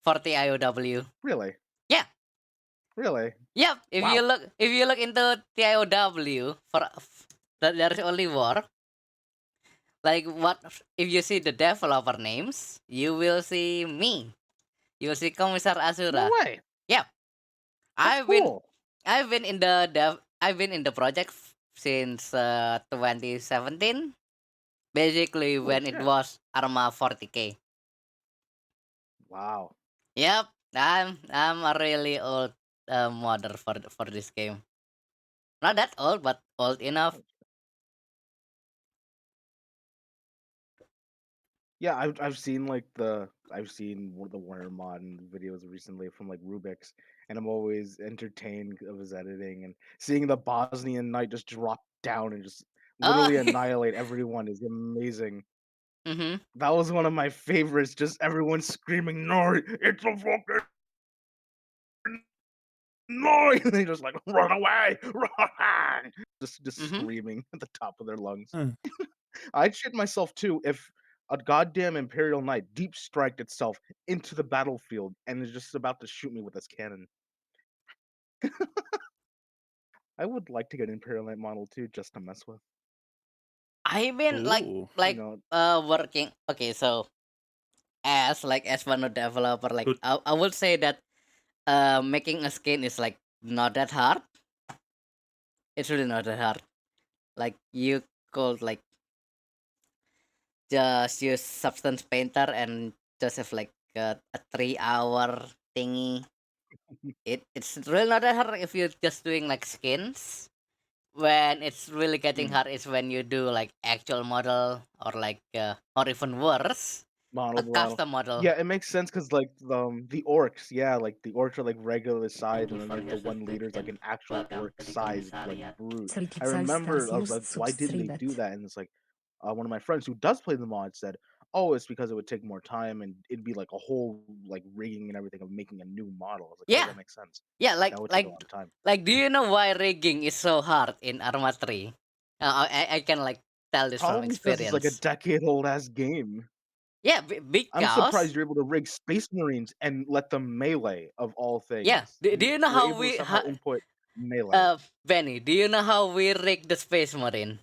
for the IOW. really? Yeah. Really? Yep. Wow. If you look into the IOW that there's only war. Like what if you see the developer names, you will see me. You will see Kommissar No Azura. way. Yep. That's I've been cool. I've been in the project since 2017. Basically Holy when it shit. was Arma 40k. Wow. Yep. I'm a really old modder for this game. Not that old, but old enough. Yeah, I've seen like I've seen the Warner mod and videos recently from like Rubik's, and I'm always entertained of his editing and seeing the Bosnian knight just drop down and just Oh. literally annihilate everyone is amazing. Mhm. That was one of my favorites. Just everyone screaming, "No, it's a fucking noise!" And they just like run away, run, just Mhm. screaming at the top of their lungs. Hmm. I'd shit myself too if a goddamn Imperial Knight deep striked itself into the battlefield and is just about to shoot me with its cannon. I would like to get an Imperial Knight model too, just to mess with. I've been Ooh. You know, working. Okay, so as one of developer, like Good. I would say that making a skin is like not that hard. It's really not that hard. Like you could like just use substance painter and just have like a 3 hour thingy. It's really not that hard if you're just doing like skins. When it's really getting mm, hard is when you do like actual model or even worse, a modeled model. custom model. Yeah, it makes sense because like the orcs, yeah, like the orcs are like regular size, and then like the one leader's like an actual orc sized like brute. I remember I was like, why didn't they do that? And it's like one of my friends who does play the mod said, "Oh, it's because it would take more time and it'd be like a whole like rigging and everything of making a new model." I was like, "Oh, Yeah, that makes sense. yeah, That would take a lot of time." do you know why rigging is so hard in Arma 3? I can like tell this from Probably because it's like a experience. decade-old ass game. Yeah, I'm surprised because you're able to rig Space Marines and let them melee of all yeah. things. Do you know You're how able to somehow input melee. Benny? Do you know how we rig the Space Marine?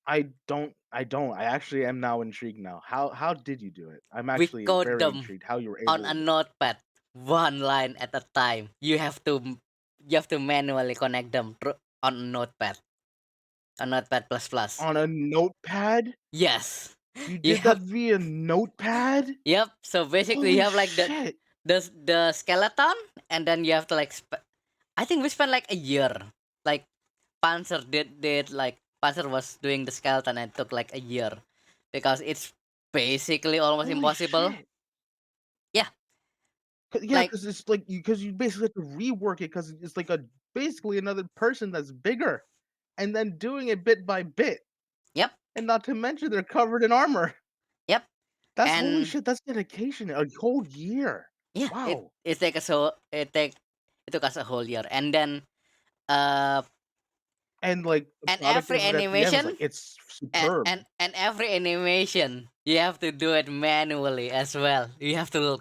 I don't. I actually am now intrigued now. How did you do it? I'm We actually code very them intrigued how you were on able a to do it. notepad, one line at a time. You have to manually connect them on a notepad plus plus. On a notepad? Yes, You you did that have. via notepad? Yep. So basically, you Holy have like shit. the skeleton, and then you have to like. I think we spent like a year. Like Panzer did like Panzer was doing the skeleton and it took like a year because it's basically almost Holy impossible. shit. Yeah, Yeah, like because it's like because you basically have to rework it because it's like a basically another person that's bigger, and then doing it bit by bit, yep, and not to mention they're covered in armor. yep, That's holy and shit. That's dedication. A whole year. yeah, Wow. it took us a whole year, and then uh And like the and product every of it at the end is like animation it's superb. and every animation you have to do it manually as well. You have to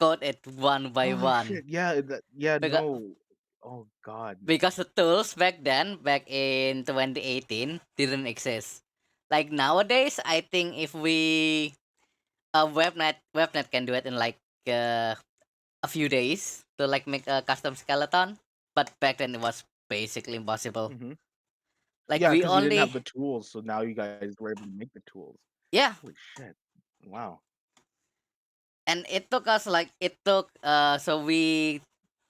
code it one by Holy one shit. Yeah. Yeah. because No. Oh god. the tools back in 2018 didn't exist. Like nowadays, I think if we webnet can do it in like uh, a few days to like make a custom skeleton, but back then it was basically impossible. Hmm. Like Yeah, we because you didn't have only the tools, so now you guys were able to make the tools. yeah, Holy shit. Wow. and it took us like it took so we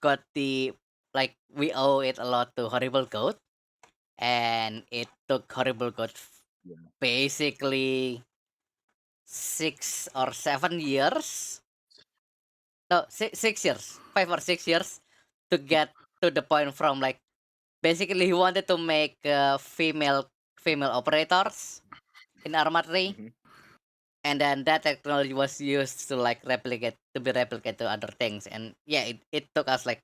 got the like we owe it a lot to Horrible Code, and it took Horrible Code Yeah. basically 6 or 7 years. No, 6 years, 5 or 6 years to get to the point from like basically he wanted to make female operators in armory, Mhm. and then that technology was used to like replicate to other things. And yeah, it took us like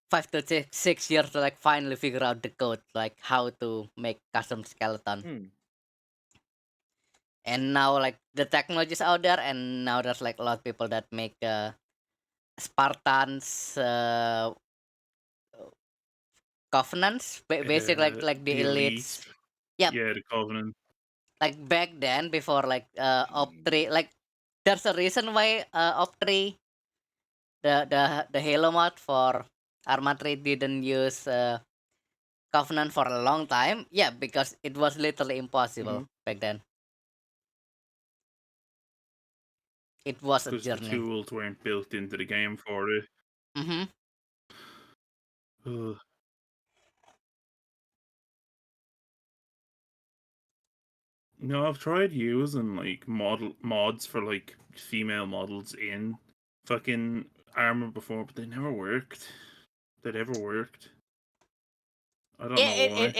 5 to 6 years to like finally figure out the code, like how to make custom skeleton. Mm. And now like the technology is out there, and now there's like a lot of people that make Spartans, covenants, basically like the The elite. elites. Yep, Yeah, the Covenant. like back then before like op Mm. 3, like there's a reason why op 3, the Halo mod for Arma 3 didn't use Covenant for a long time. Yeah, because it was literally impossible Mhm. back then. It was a Because the journey. tools weren't built into the game for it. Mm-hmm. Ugh. No, I've tried using like mods for like female models in fucking armor before, but they never worked. They never worked. I don't know why.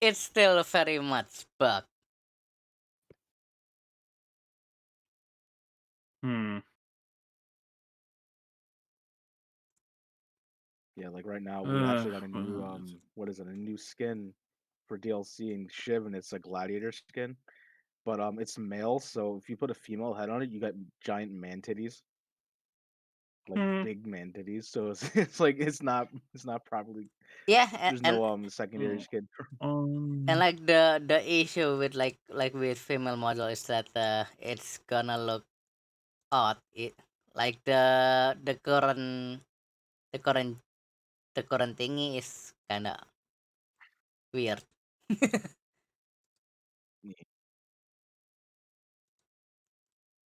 It's still very much bug. Hmm. Yeah, like right now we actually got a new Well, what is it? A new skin for DLC in Shiv, and it's a gladiator skin. But it's male, so if you put a female head on it, you got giant man titties, like hmm. big man titties. So it's it's like it's not properly. Yeah, There's no secondary Oh, skin. and um. like the issue with like with female model is that it's gonna look odd. It like the current the current thingy is kind of weird.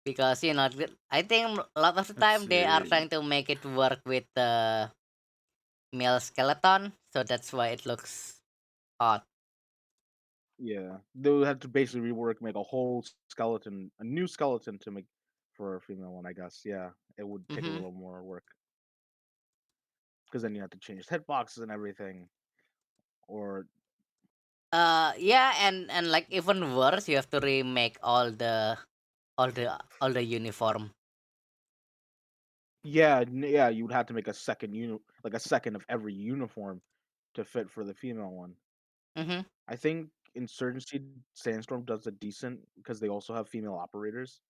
Because I think a lot of the Let's time they are see. trying to make it work with the male skeleton, so that's why it looks odd. Yeah, they would have to basically rework, make a whole skeleton, a new skeleton to make for a female one. I guess. Yeah, it would take a Mm-hmm. little more work because then you have to change head boxes and everything. Or Yeah, and like even worse, you have to remake all the uniform. yeah, yeah, you would have to make a second like a second of every uniform to fit for the female one. Mm-hmm. I think Insurgency Sandstorm does a decent because they also have female operators.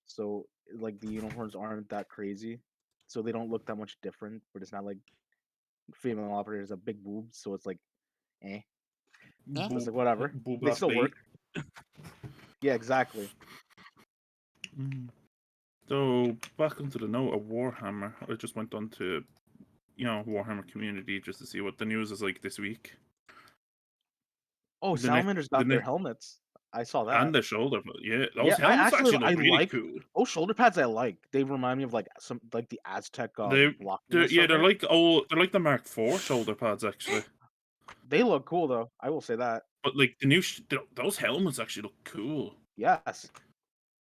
So like the uniforms aren't that crazy. So they don't look that much different, but it's not like female operators have big boobs, so it's like eh. Yeah. So it's like Boob. whatever. Boob They off still bait. work. Yeah, exactly. Mm. So back onto the note of Warhammer, I just went on to Warhammer community just to see what the news is like this week. Oh, The next, Salamanders the got their next, helmets. I saw and that. the shoulder. But yeah, those Yeah, I helmets actually actually I look really like cool. shoulder pads. I like. They remind me of like some like the Aztec They, blockiness yeah, of it. they're like the Mark IV shoulder pads actually. They look cool though. I will say that. But like the new, those helmets actually look cool. Yes,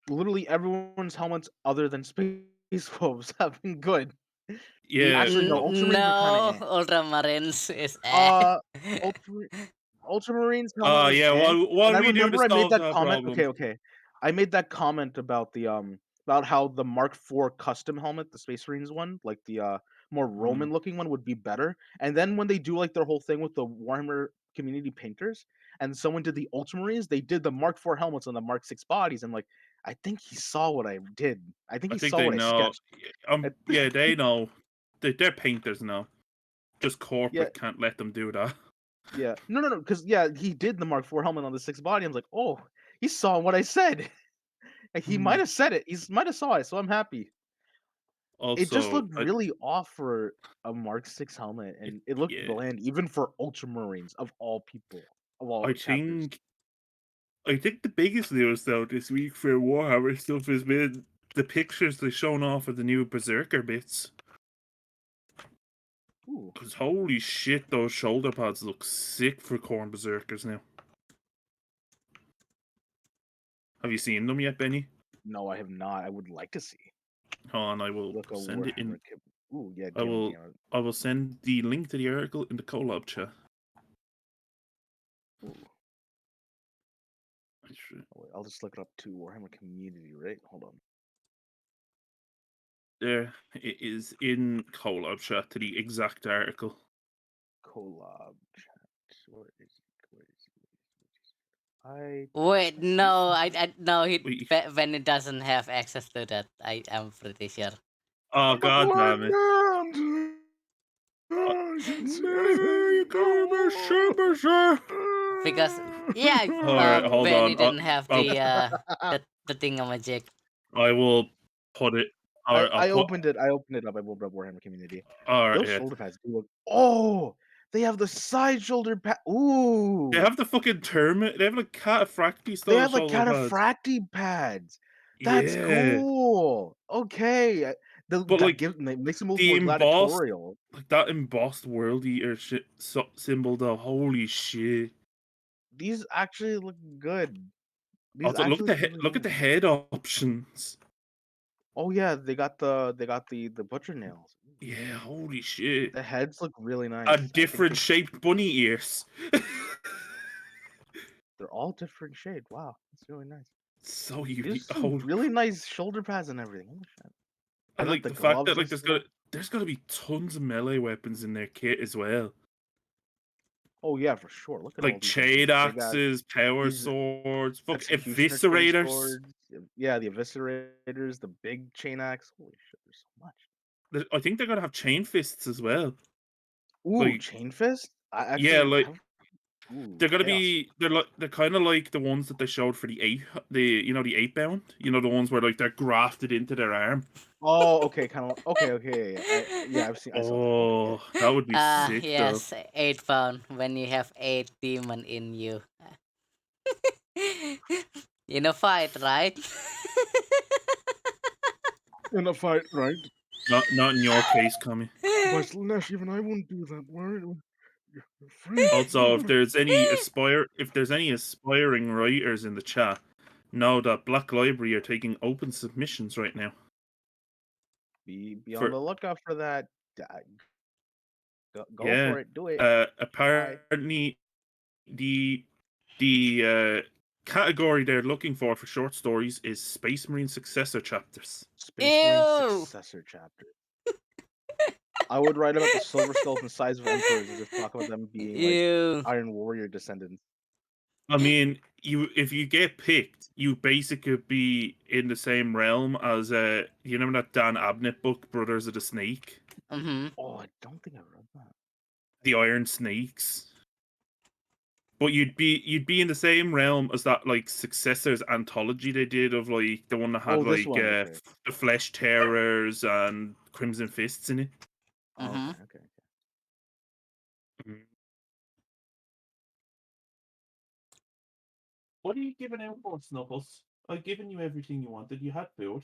literally everyone's helmets other than Space Wolves have been good. The Yeah. actually the Ultramarines were kind of No, eh. Ultramarines is Uh, Ultra Ultramarines helmet was Yeah. eh, What and I do we do to remember I made solve that that comment. problem? Okay, okay, I made that comment about the about how the Mark IV custom helmet, the Space Marines one, like the more Hmm. Roman looking one, would be better. And then when they do like their whole thing with the Warhammer community painters, and someone did the Ultramarines, they did the Mark IV helmets on the Mark VI bodies. I'm like, I think he saw what I did. I think I he think saw they what I know. sketched. Yeah, they know. They're painters now. Just Yeah, corporate can't let them do that. yeah. No, no, no. Because yeah, he did the Mark IV helmet on the six body. I was like, oh, he saw what I said. Like, he Hmm. might have said it. He might have saw it. So I'm happy. It just Also, looked really off for a Mark VI helmet, it, and it looked yeah, bland, even for Ultramarines of all people, of all I chapters. think I think the biggest news though this week for Warhammer stuff has been the pictures they've shown off of the new Berserker bits. Ooh, Cause holy shit, those shoulder pads look sick for Corn Berserkers now. Have you seen them yet, Benny? no, I have not. I would like to see. Hold on, I will Look a send it in. Warhammer kit. Ooh, yeah, I give me will a. I will send the link to the article in the collab chat. Wait, I'll just look it up too. Warhammer Community, right? Hold on. There it is in collab chat to the exact article. Collab chat. Where is it? Where is it? Wait, no, no. Wait. Beni doesn't have access to that. I'm pretty sure. Oh god damn it! I can't see Because yeah, Alright, hold Beni on. didn't have the thingamajig. I will put it. Alright, I opened it. I opened it up. I opened up Warhammer Community. Alright, Those yeah. shoulder pads do look. Oh, they have the side shoulder pad. Ooh, They have the fucking termite. They have like cataphracti style they have like shoulder pads. cataphracti pads. That's Yeah. cool. Okay, But that like makes them move the more embossed, gladiatorial. like that embossed world eater shit symbol though. Holy shit! These actually look good. These Also, actually look really look at the nice. head options. Oh yeah, they got the butcher nails. Yeah, holy shit! The heads look really nice. A different shaped bunny ears. They're all different shade. Wow, that's really nice. So There's unique. some really nice shoulder pads and everything. Holy shit. And got like the the fact that gloves like and stuff. there's gonna be tons of melee weapons in their kit as well. Oh yeah, for sure. Look at all Like these shade big-ass- axes, power these swords, fuck executioner string eviscerators. swords. Yeah, the eviscerators, the big chain axe. Holy shit, there's so much. I think they're gonna have chain fists as well. Ooh, Like, chain fist? yeah, like Ooh, they're gonna chaos. be they're kind of like the ones that they showed for the the 8 bound. You know, the ones where like they're grafted into their arm. Oh, okay, kind of. Okay. Yeah, I've seen. I saw that. Oh, that would be sick though. Yes, 8 pound when you have 8 demon in you. In a fight, right? In a fight, right? Not in your case, Kami. But Slanesh, even I wouldn't do that. Where? Also, if there's any aspiring writers in the chat, know that Black Library are taking open submissions right now. Be on the lookout for that. Go Yeah. for it. Do it. Apparently, the category they're looking for short stories is Space Marine successor chapters. Space Marine Ew. successor chapter. I would write about the Silver Skulls and Size of Emperors and just talk about them being like Ew. Iron Warrior descendants. I mean, if you get picked, you basically be in the same realm as you remember that Dan Abnett book, Brothers of the Snake? Mm-hmm. Oh, I don't think I read that. The Iron Snakes. But you'd be in the same realm as that like successors anthology they did of like the one that had this like one, okay. the Flesh Terrors and Crimson Fists in it. Mm-hmm. Okay. What are you giving out for, Snuggles? I've given you everything you wanted. You had food.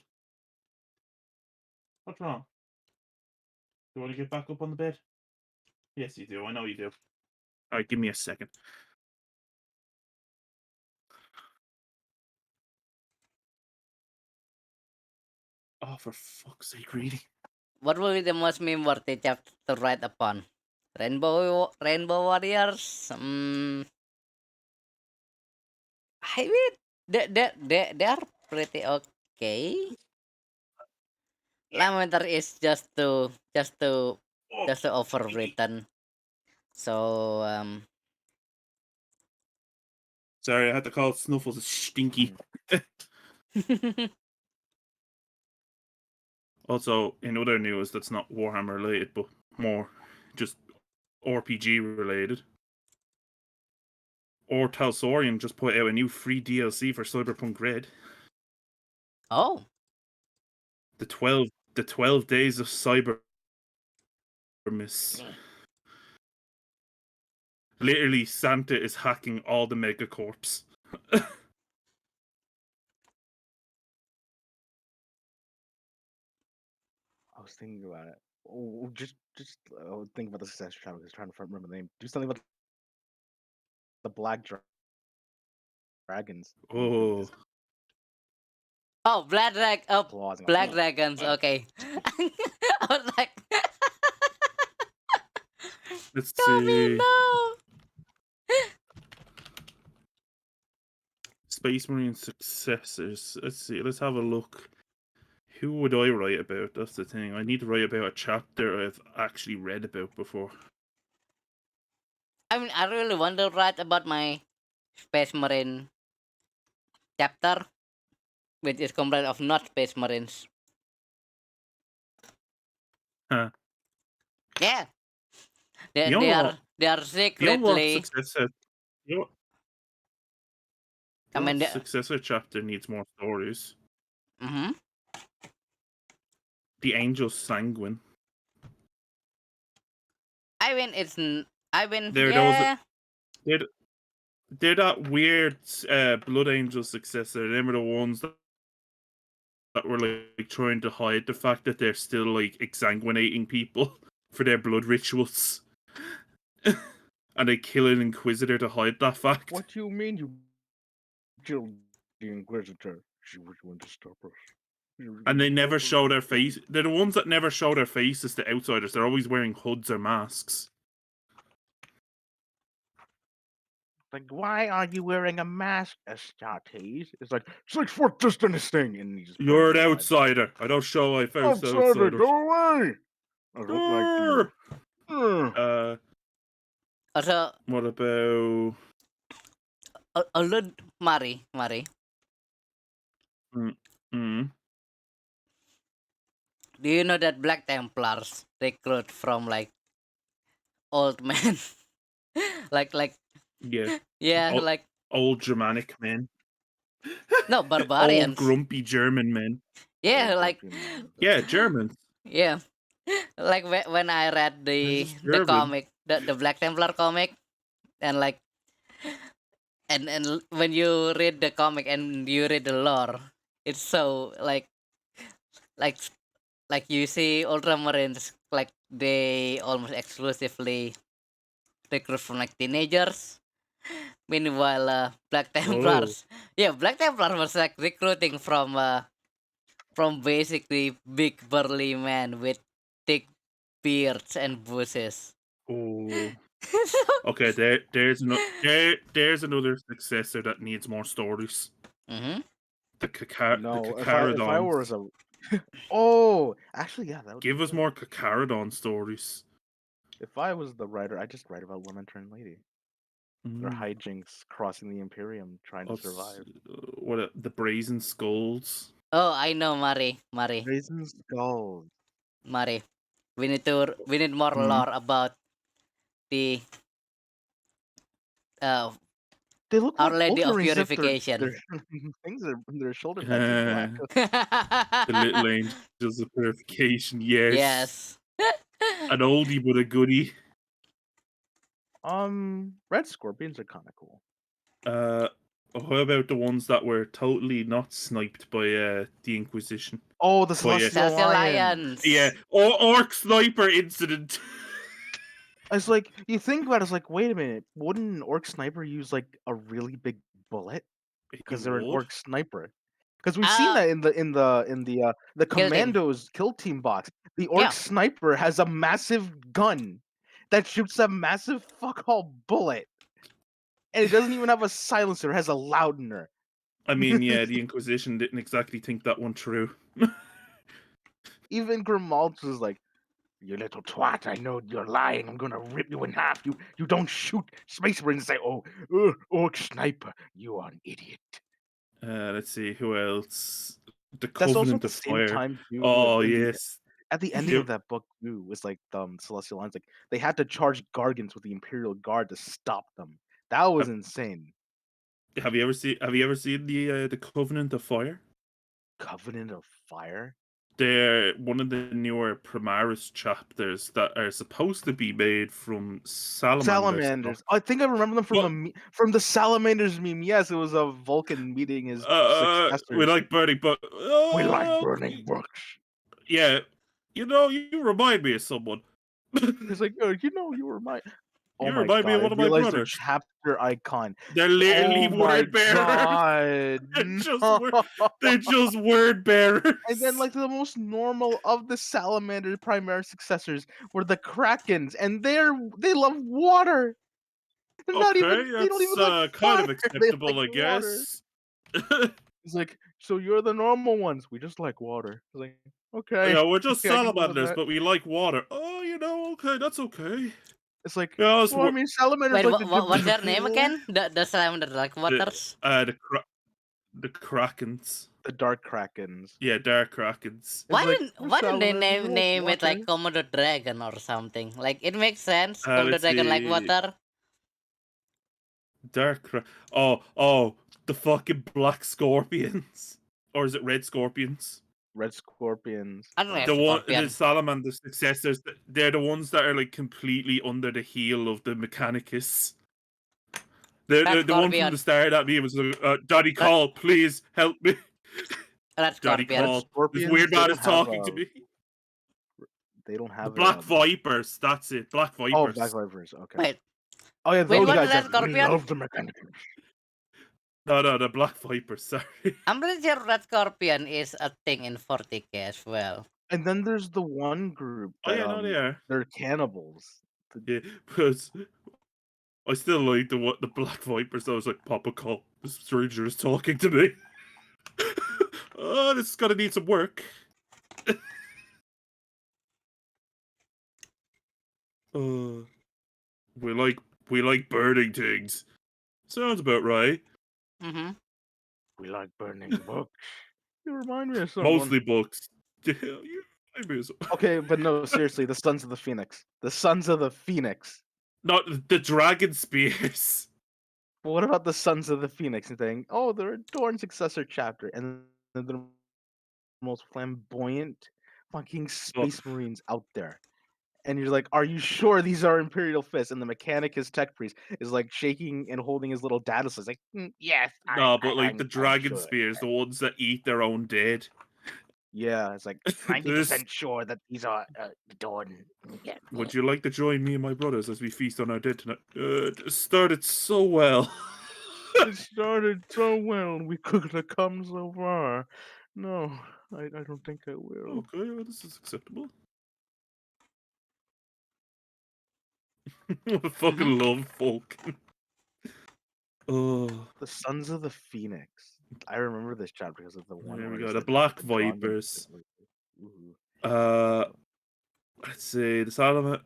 What's wrong? Do you want to get back up on the bed? Yes, you do. I know you do. All right, give me a second. Oh, for fuck's sake, really? What will be the most meme-worthy chapter to write upon? Rainbow Warriors? I mean, they are pretty okay. Lamenter is just too overwritten. So Sorry, I had to call Snuffles a stinky. Also, in other news that's not Warhammer related, but more just RPG related, or Talsorian just put out a new free DLC for Cyberpunk Red. oh, The 12 days of Cybermiss. Literally, Santa is hacking all the megacorps. I was thinking about it. Oh, just think about the successor chapter. I was trying to remember the name. Do something about the Black Dragons. Oh. Oh, Claws and Black Dragons. Okay. I was like, Let's Tommy, see. no. Space Marine successors. Let's see. Let's have a look. Who would I write about? That's the thing. I need to write about a chapter I've actually read about before. I mean, I really want to write about my Space Marine chapter, which is comprised of not Space Marines. Huh. Yeah, The they are unlock secretly. successor. You know, I mean, the successor chapter needs more stories. mm-hmm. The Angel Sanguine. I mean, They're yeah. They're that weird Blood Angel successor. Them are the ones that were like trying to hide the fact that they're still like exsanguinating people for their blood rituals. And they kill an Inquisitor to hide that fact. What do you mean you killed the Inquisitor? She was going to stop us. And they never show their face. They're the ones that never show their faces to outsiders. They're always wearing hoods or masks. Like, why are you wearing a mask, Astartes? It's like 6 foot distance thing, and he just You're an punches him. outsider. I don't show my face to Outsider, outsiders. go away! I look like you. Also, What about Mari. Mm. Do you know that Black Templars recruit from like old men, like Yeah. like Old Germanic men. no Old barbarians. grumpy German men. Yeah, Old like grumpy men. Yeah, Germans. yeah, like when I read They're the just German. comic, the Black Templar comic, and like and when you read the comic and you read the lore, it's so like you see Ultramarines like they almost exclusively recruit from like teenagers. Meanwhile, Black Templars, Black Templars was like recruiting from basically big burly men with thick beards and bushes. Oh. Okay, there's another successor that needs more stories. Mm-hmm. The No, if I Cacarodons. was a oh, actually, yeah, that would Give be us good. more Cacarodon stories. If I was the writer, I'd just write about Lamentor and Lady. Their hijinks crossing the Imperium, trying to survive. What the Brazen Skulls? Oh, I know, Mari. Brazen Skulls. We need more lore about the They look Our like Lady of Ultramarines if Purification. their things are their shoulder pads are black. The Little Angels of Purification, yes. Yes. An oldie but a goodie. Red Scorpions are kind of cool. How about the ones that were totally not sniped by the Inquisition? Oh, the Celestial Lions. Yeah, Orc Sniper Incident. It's like you think about it, it's like, wait a minute, wouldn't an Orc Sniper use like a really big bullet? Because they're an Orc Sniper. Because we've seen that in the Commandos kill team box. The Orc Sniper has a massive gun that shoots a massive fuck all bullet. And it doesn't even have a silencer, it has a loudener. I mean, yeah, the Inquisition didn't exactly think that one through. Even Grimaldi was like, "You little twat, I know you're lying. I'm gonna rip you in half. You don't shoot Space Marines." Say, Orc Sniper, you are an idiot. Let's see, who else? The That's also Covenant at the of same Fire. time, too, Oh, yes. At the ending of that book, too, was like Celestial Lines. Like they had to charge Gargants with the Imperial Guard to stop them. That was insane. Have you ever seen the Covenant of Fire? Covenant of Fire? They're one of the newer Primaris chapters that are supposed to be made from salamanders. I think I remember them from the salamanders meme. Yes, it was a Vulcan meeting his successors. We like burning books. We like burning books. Yeah, you remind me of someone. He's like, you remind. Oh You my remind me god! of one I of my realized their brothers. chapter icon. They're literally Oh my word bearers. god! They're just word bearers. And then, like, the most normal of the salamander primary successors were the Krakens, and they love water. They're not even. They don't even like kind fire. of acceptable, They I like water. guess. He's like, so you're the normal ones. We just like water. He's like, okay. Yeah, we're just Okay, I can live with salamanders, that. but we like water. Oh, okay, that's okay. It's like, Yeah, well, I mean, salamanders Wait, like the dip in what's the their name pool. again? The salamander like waters. The krakens. The dark krakens. Yeah, dark krakens. It's like, we're Why didn't they salamanders. We like name it like water. Komodo Dragon or something? Like it makes sense. Komodo Let's Dragon like see. water. Oh, the fucking black scorpions. Or is it red scorpions? Red scorpions. I don't know. The salamander successors, they're the ones that are like completely under the heel of the Mechanicus. The one from the start at me was Daddy Call, please help me. Red Daddy Scorpion. Call. This weird man is talking to me. They don't have the Black Vipers. That's it. Black Vipers. Oh, Black Vipers. Okay. Wait. Oh yeah, those what guys. Red Scorpion? Love the Mechanicus. No, the Black Vipers. Sorry. I'm pretty sure Red Scorpion is a thing in 40k as well. And then there's the one group. That, they are. They're cannibals. Yeah, because I still like the Black Vipers. I was like, Papa Call, this stranger is talking to me. Oh, this is gonna need some work. We like burning things. Sounds about right. Mm-hmm. We like burning books. You remind me of someone. Mostly books. Okay, but no, seriously, the Sons of the Phoenix. The Sons of the Phoenix. Not the dragon spears. But what about the Sons of the Phoenix thing? Oh, they're a Dorn successor chapter, and they're the most flamboyant fucking space marines out there. And you're like, are you sure these are Imperial Fists? And the Mechanicus Tech Priest is like shaking and holding his little data slice, like, yes. No, but like the dragon sure. spears, the ones that eat their own dead. Yeah, it's like 90% sure that these are Dorn. Yeah. Would you like to join me and my brothers as we feast on our dead tonight? It started so well. It started so well, and we couldn't have come so far. No, I don't think I will. Okay, well, this is acceptable. I fucking love folk. The Sons of the Phoenix. I remember this chapter because of the one. There we go. The Black Vipers. Let's see. The Salamander.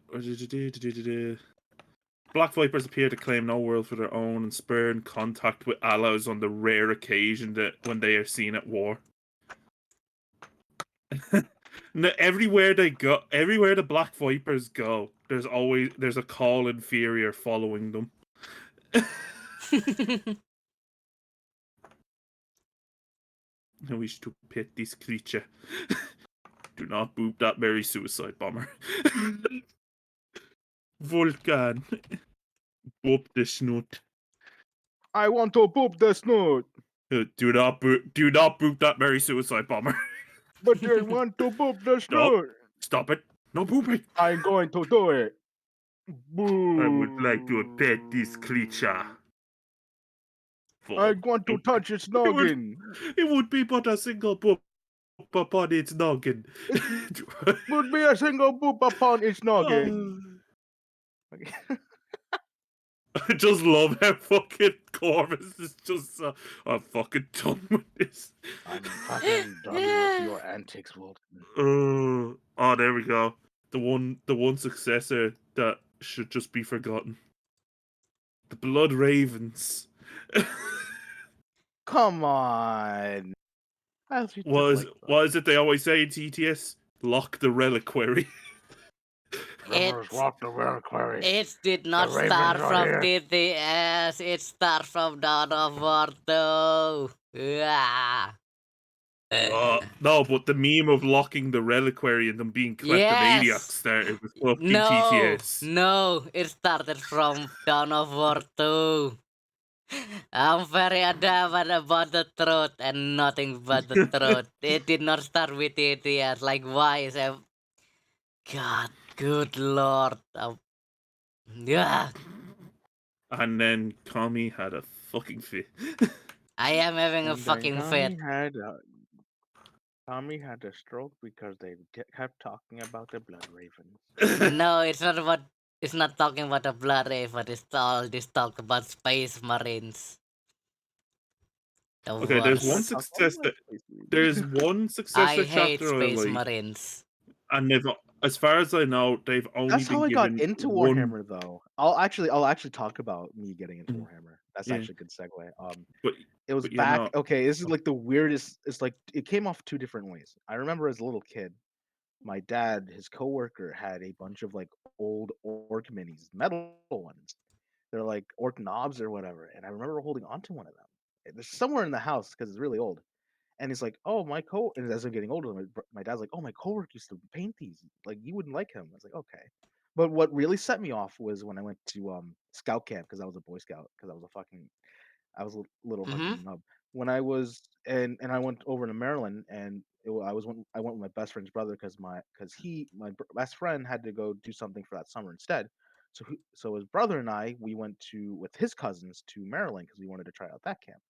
Black Vipers appear to claim no world for their own and spurn contact with allies on the rare occasion that when they are seen at war. Everywhere the Black Vipers go, there's a call inferior following them. I wish to pet this creature. Do not boop that merry suicide bomber. Vulcan. Boop the snoot. I want to boop the snoot. Do not boop that merry suicide bomber. But I want to boop the snoot. Stop it. No booping. I'm going to do it. Boo. I would like to pet this creature. I want to touch its noggin. It would be but a single boop upon its noggin. It would be a single boop upon its noggin. I just love how fucking Corvus is just I'm fucking done with this. I'm fucking done with your antics, Walt. Oh, there we go. The one successor that should just be forgotten. The Blood Ravens. Come on. What is it they always say in TTS? Lock the reliquary. Lock the reliquary. It did not start from TTS. It starts from Dawn of War 2. Yeah. No, but the meme of locking the reliquary and them being kleptomaniacs started with fucking TTS. No, it started from Dawn of War 2. I'm very adamant about the truth and nothing but the truth. It did not start with TTS. Like, why is it? God, good lord. Yeah. And then Kami had a fucking fit. I am having a fucking fit. Tommy had a stroke because they kept talking about the Blood Ravens. No, it's not about. It's not talking about the Blood Raven. It's all this talk about Space Marines. The Okay, there's I one worst. talk all success my that Space Marines. there's one I successor hate chapter I Space like, Marines. and as far as I know, they've only That's how been I got given into one. Warhammer, though. I'll actually talk about me getting into Mm, Warhammer. That's yeah, actually a good segue. but It was but you're back. not. Okay, this is like the weirdest. It's like it came off two different ways. I remember as a little kid, my dad, his coworker, had a bunch of like old orc minis, metal ones. They're like orc knobs or whatever. And I remember holding onto one of them. They're somewhere in the house because it's really old. And he's like, "Oh, and as I'm getting older, my dad's like, "Oh, my coworker used to paint these. Like, you wouldn't like him." I was like, "Okay." But what really set me off was when I went to scout camp because I was a Boy Scout because I was a little Mm-hmm. fucking nub. When I was and I went over to Maryland and I went with my best friend's brother because my best friend had to go do something for that summer instead. So his brother and I we went to with his cousins to Maryland because we wanted to try out that camp.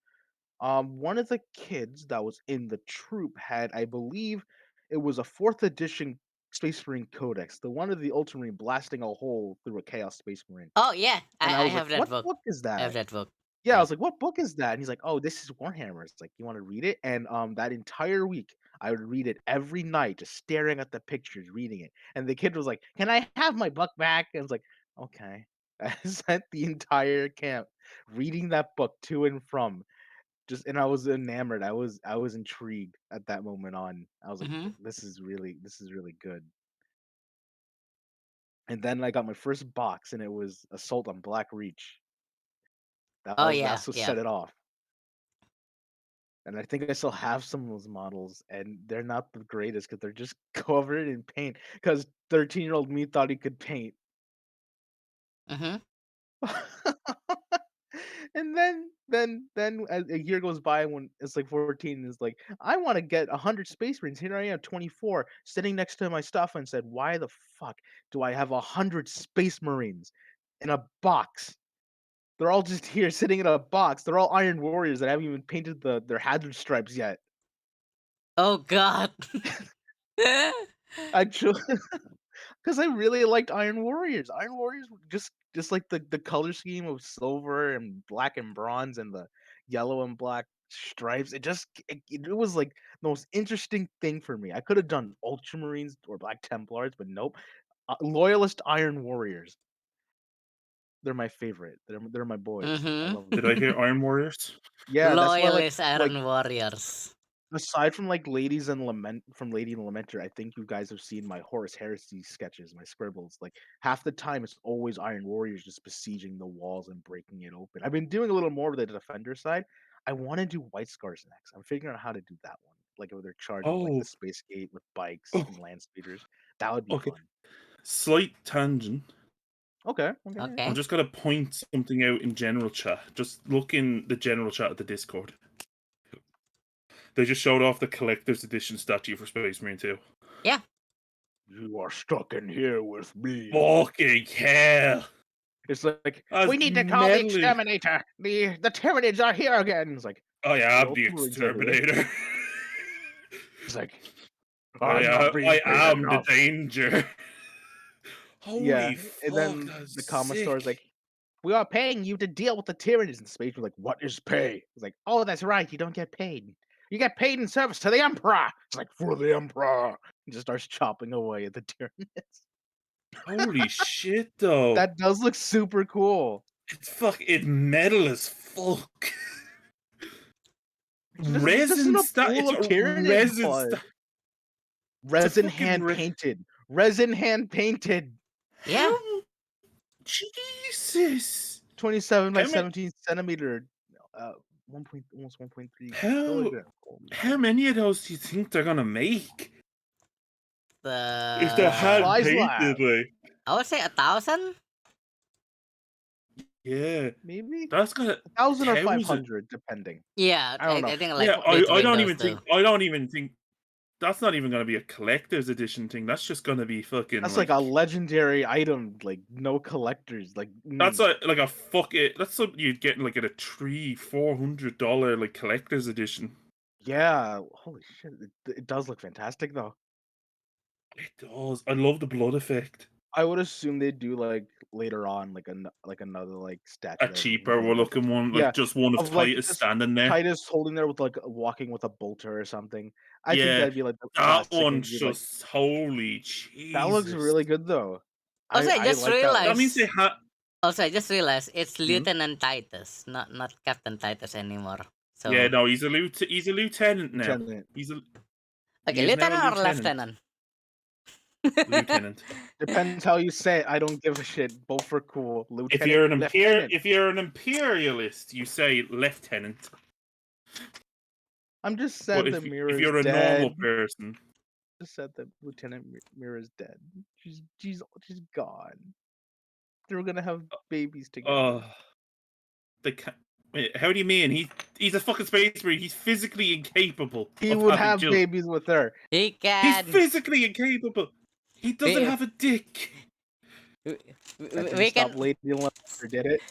One of the kids that was in the troop had, I believe, it was a fourth edition Space Marine Codex, the one of the Ultramarine blasting a hole through a Chaos Space Marine. Oh yeah, And I I was like, have that "What book. book is I have that?" that book. Yeah, I Yep. was like, "What book is that?" And he's like, "Oh, this is Warhammer." It's like, "You want to read it?" And that entire week, I would read it every night, just staring at the pictures, reading it. And the kid was like, "Can I have my book back?" And I was like, "Okay." I spent the entire camp reading that book to and from and I was enamored. I was intrigued at that moment on. I was like, Mm-hmm. this is really good." And then I got my first box, and it was Assault on Black Reach. Oh yeah, That's what yeah. set it off. And I think I still have some of those models, and they're not the greatest because they're just covered in paint. Because 13-year-old me thought he could paint. Mm-hmm. And then as a year goes by when it's like 14 is like I want to get 100 Space Marines. Here I am 24 sitting next to my stuff and said, why the fuck do I have 100 Space Marines in a box? They're all just here sitting in a box. They're all Iron Warriors that haven't even painted their hazard stripes yet. Oh god. Actually, because I really liked Iron Warriors. Iron Warriors were just like the color scheme of silver and black and bronze and the yellow and black stripes. It was like the most interesting thing for me. I could have done Ultramarines or Black Templars, but nope. Loyalist Iron Warriors. They're my favorite. They're my boys. I love them. Did I Mm-hmm. hear Iron Warriors? Yeah, that's why Loyalist like Iron Warriors. aside from like Ladies and Lament from Lady and Lamenter, I think you guys have seen my Horus Heresy sketches, my scribbles. Like half the time, it's always Iron Warriors just besieging the walls and breaking it open. I've been doing a little more with the Defender side. I want to do White Scars next. I'm figuring out how to do that one, like where they're charging like the Oh, Space Gate with bikes oh, and land speeders. That would be okay. fun. Slight tangent. Okay, okay, yeah. I'm Okay. just gonna point something out in general chat. Just look in the general chat of the Discord. They just showed off the collector's edition statue for Space Marine 2. Yeah. You are stuck in here with me. Fucking hell! It's like That's we need to call the meddling. exterminator. The Tyranids are here again. It's like I the am the Ultramarines are here. exterminator. It's like I'm not being I paid am the enough. danger. Yeah, Holy and fuck, then that's the Commissar is like, sick. "We are paying you to deal with the Tyranids." In space, we're like, "What is pay?" It's like, "Oh, that's right. You don't get paid. You get paid in service to the Emperor." It's like for the Emperor. He just starts chopping away at the Tyranids. Holy shit, though. That does look super cool. It's metal as fuck. Just in Resin a sta pool It's of a Tyranid resin blood. sta It's a Resin fucking hand painted. Resin hand painted. Yeah. How? Jesus. 27 by How many? 17 centimeter. Uh, almost 1.3 How? kilogram. Holy How shit. many of those do you think they're gonna make? If they're hand The Supplies Lab. painted, like, I would say 1,000. yeah, Maybe that's gonna 1,000 or 1,000. 500, depending. Yeah, I don't know. I think like Yeah, I between don't those even two. think that's not even gonna be a collector's edition thing. That's just gonna be fucking That's like a like legendary item, like no collectors. Like, that's like a fuck it. That's something you'd get in like at a $300-400 like collector's edition. yeah. Holy shit. It does look fantastic, though. It does. I love the blood effect. I would assume they do like later on, like another like A statue that cheaper maybe like looking one, yeah, like just one of of like Titus just standing there. Titus holding there with like walking with a bolter or something. I think Yeah, that'd be like the that classic. one's It'd be like just holy that looks Jesus. really good though. Also, I I just like that That one. means they realized. had. Also, I just realized it's Hmm? Lieutenant Titus, not Captain Titus anymore. Yeah, So, no, he's a lieutenant now. Lieutenant. okay, He is now a Lieutenant or lieutenant. Lieutenant? Lieutenant. Depends how you say it. I don't give a shit. Both are cool. If Lieutenant, you're an lieutenant. imperialist, you say lieutenant. I'm just But sad that if Mira's you're a normal dead. person, Just sad that Lieutenant Mira's dead. She's gone. They were gonna have babies together. oh, they can't. Wait, how do you mean he's a fucking space marine? He's physically incapable He of would having have children. babies with her. He He's can. physically incapable. He doesn't We, have a dick. we, That didn't we stop can Lady Lemper, did it?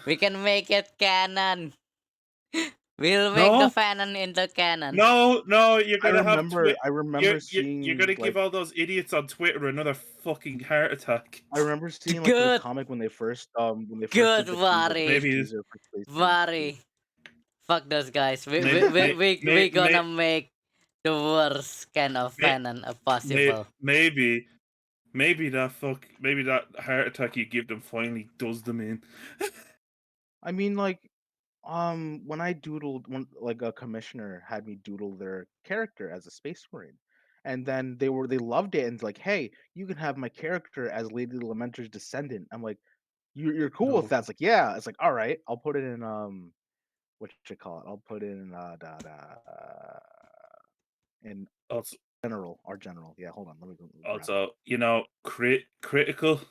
we can make it canon. We'll make the No, fanon into canon. no. You're gonna have I remember You're seeing gonna give all those idiots on Twitter another fucking heart attack. like the Good, comic when they first good, did the teaser, the first Wari, Maybe, teaser for Space Marine 2. Wari. Fuck those guys. maybe, We gonna maybe, make the worst kind of fanon possible. maybe that heart attack you give them finally does them in. I mean, like, when I doodled, when like a commissioner had me doodle their character as a Space Marine, and then they loved it and like, hey, you can have my character as Lady Lamenter's descendant. I'm like, you're cool with No, that? It's like, yeah. It's like, all right, I'll put it in what you call it? I'll put it in also, general, our general. Yeah, hold on, let me grab it. also, critical.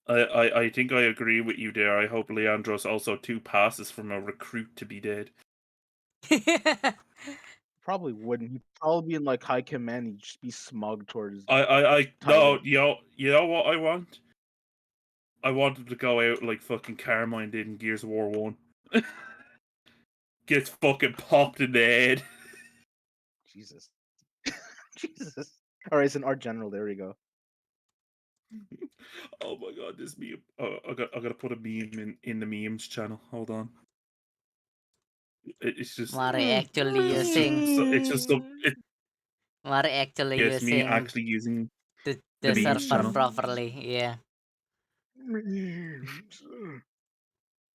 I think I agree with you there. I hope Leandros also two passes from a recruit to be dead. Probably wouldn't. He'd probably be in like high command. He'd just be smug towards I no, title. you know what I want? I want him to go out like fucking Carmine did in Gears of War 1. Gets fucking popped in the head. Jesus, Jesus. All right, it's an art general. There we go. Oh my god, this meme. I gotta put a meme in the memes channel. Hold on. It's just Mari actually using it's just it, Mari actually yes, me using actually using the the memes server channel. properly. Yeah. Memes.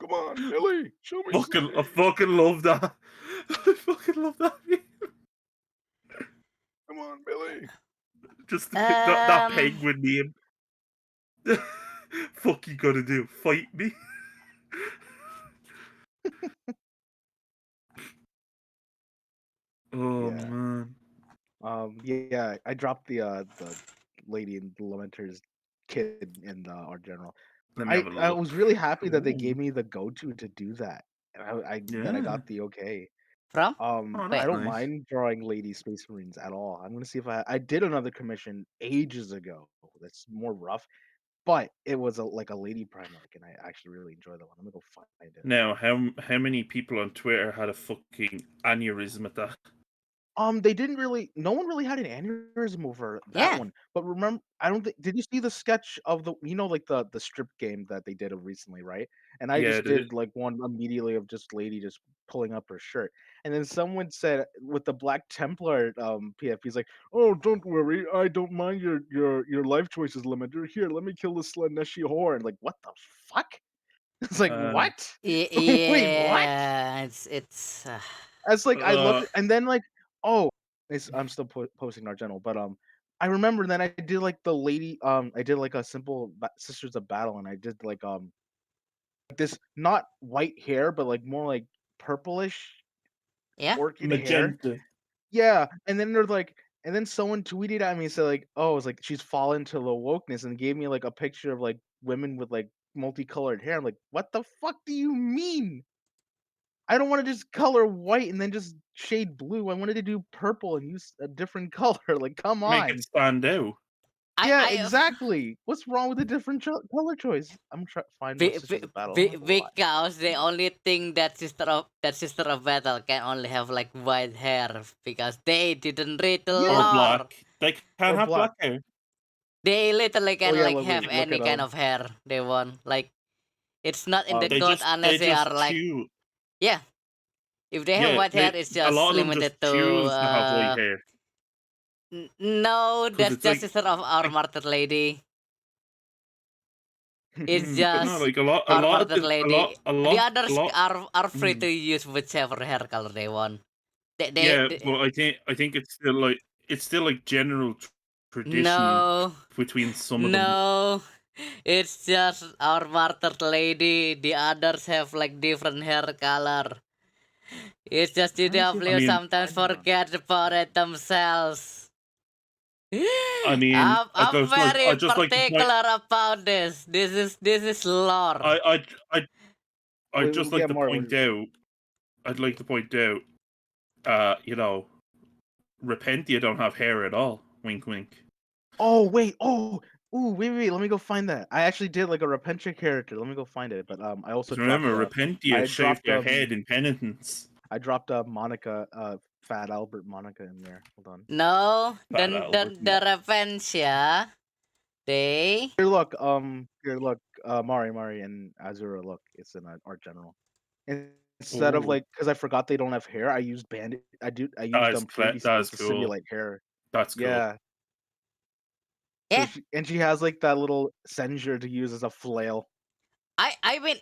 Come on, Billy, show me I fucking love that. I fucking love that meme. Come on, Billy. Just that Um. penguin meme. Fuck you gonna do? Fight me? Oh Yeah. man. Yeah. I dropped the lady in the Lamenter's kid in the art general. Let me have a I look. was really happy that they gave Ooh. me the go-to to do that. And I Yeah. got the okay. From? Oh, I Wait. that's don't nice. mind drawing Lady Space Marines at all. I'm gonna see if I did another commission ages ago. That's more rough, but it was like a Lady Primarch, and I actually really enjoyed that one. I'm gonna go find it. Now, how many people on Twitter had a fucking aneurysm at that? They didn't really. No one really had an aneurysm over that Yeah. one. But remember, I don't think. Did you see the sketch of like the strip game that they did of recently, right? And I Yeah, just did it? did like one immediately of just lady just pulling up her shirt, and then someone said with the Black Templar PF, he's like, "Oh, don't worry, I don't mind your life choices, Limiter. Here, let me kill this Slaneshi whore." And like, what the fuck? It's like Uh, what? Wait, what? Yeah. It's. It's like I looked uh, and then like, oh, I'm still posting our general, but I remember then I did like the lady I did like a simple Sisters of Battle, and I did like this not white hair, but like more like purplish Yeah. orchid hair. magenta. Yeah, and then there's like, and then someone tweeted at me and said like, oh, it's like she's fallen to the wokeness, and gave me like a picture of like women with like multicolored hair. I'm like, what the fuck do you mean? I don't want to just color white and then just shade blue. I wanted to do purple and use a different color. Like, come Make it on. stand out. Yeah, I exactly. What's wrong with a different color choice? I'm trying to find my Sisters of Battle. I don't know why. because the only thing that sister of battle can only have like white hair because they didn't read the Or Yeah, lore. black. They can't or have black. black hair. They literally Oh can yeah, like look, have wait, look any at kind of hair they want. Like it's not in the um, code they unless they are just like choose. yeah. If they have Yeah, white hair, it's a just lot of them limited just to choose to have white hair no, because that's it's just like sister of our like martyred lady. It's but no, just like a our lot of martyred lady. The a others lot. are free to Mm, use whichever hair color they want. yeah, They but I think it's still like general tradition no, between some of them. no. It's just our martyred lady. The others have like different hair color. It's just I'm trying to see if I I GW can mean, sometimes find it on. forget about it themselves. I'm I very just like to point. particular about this. This is lore. I I I I Wait, just like yeah, to more. point out. I'd like to point out. You know, Repentia don't have hair at all. Wink, wink. Oh wait, wait. Let me go find that. I actually did like a Repentia character. Let me go find it. But I also 'Cause dropped remember, Repentia I shaved dropped their head in penitence. I dropped Monica, Fat Albert Monica in there. Hold on. No, Fat then Albert. the revenge, yeah. They Here, look, Mari, and Azura. Look, it's an art general. Instead of Oh, like, because I forgot they don't have hair, I used I used fruity that sticks is to cool. simulate hair. That's cool. Yeah. So yeah. she has like that little Senjure to use as a flail. I mean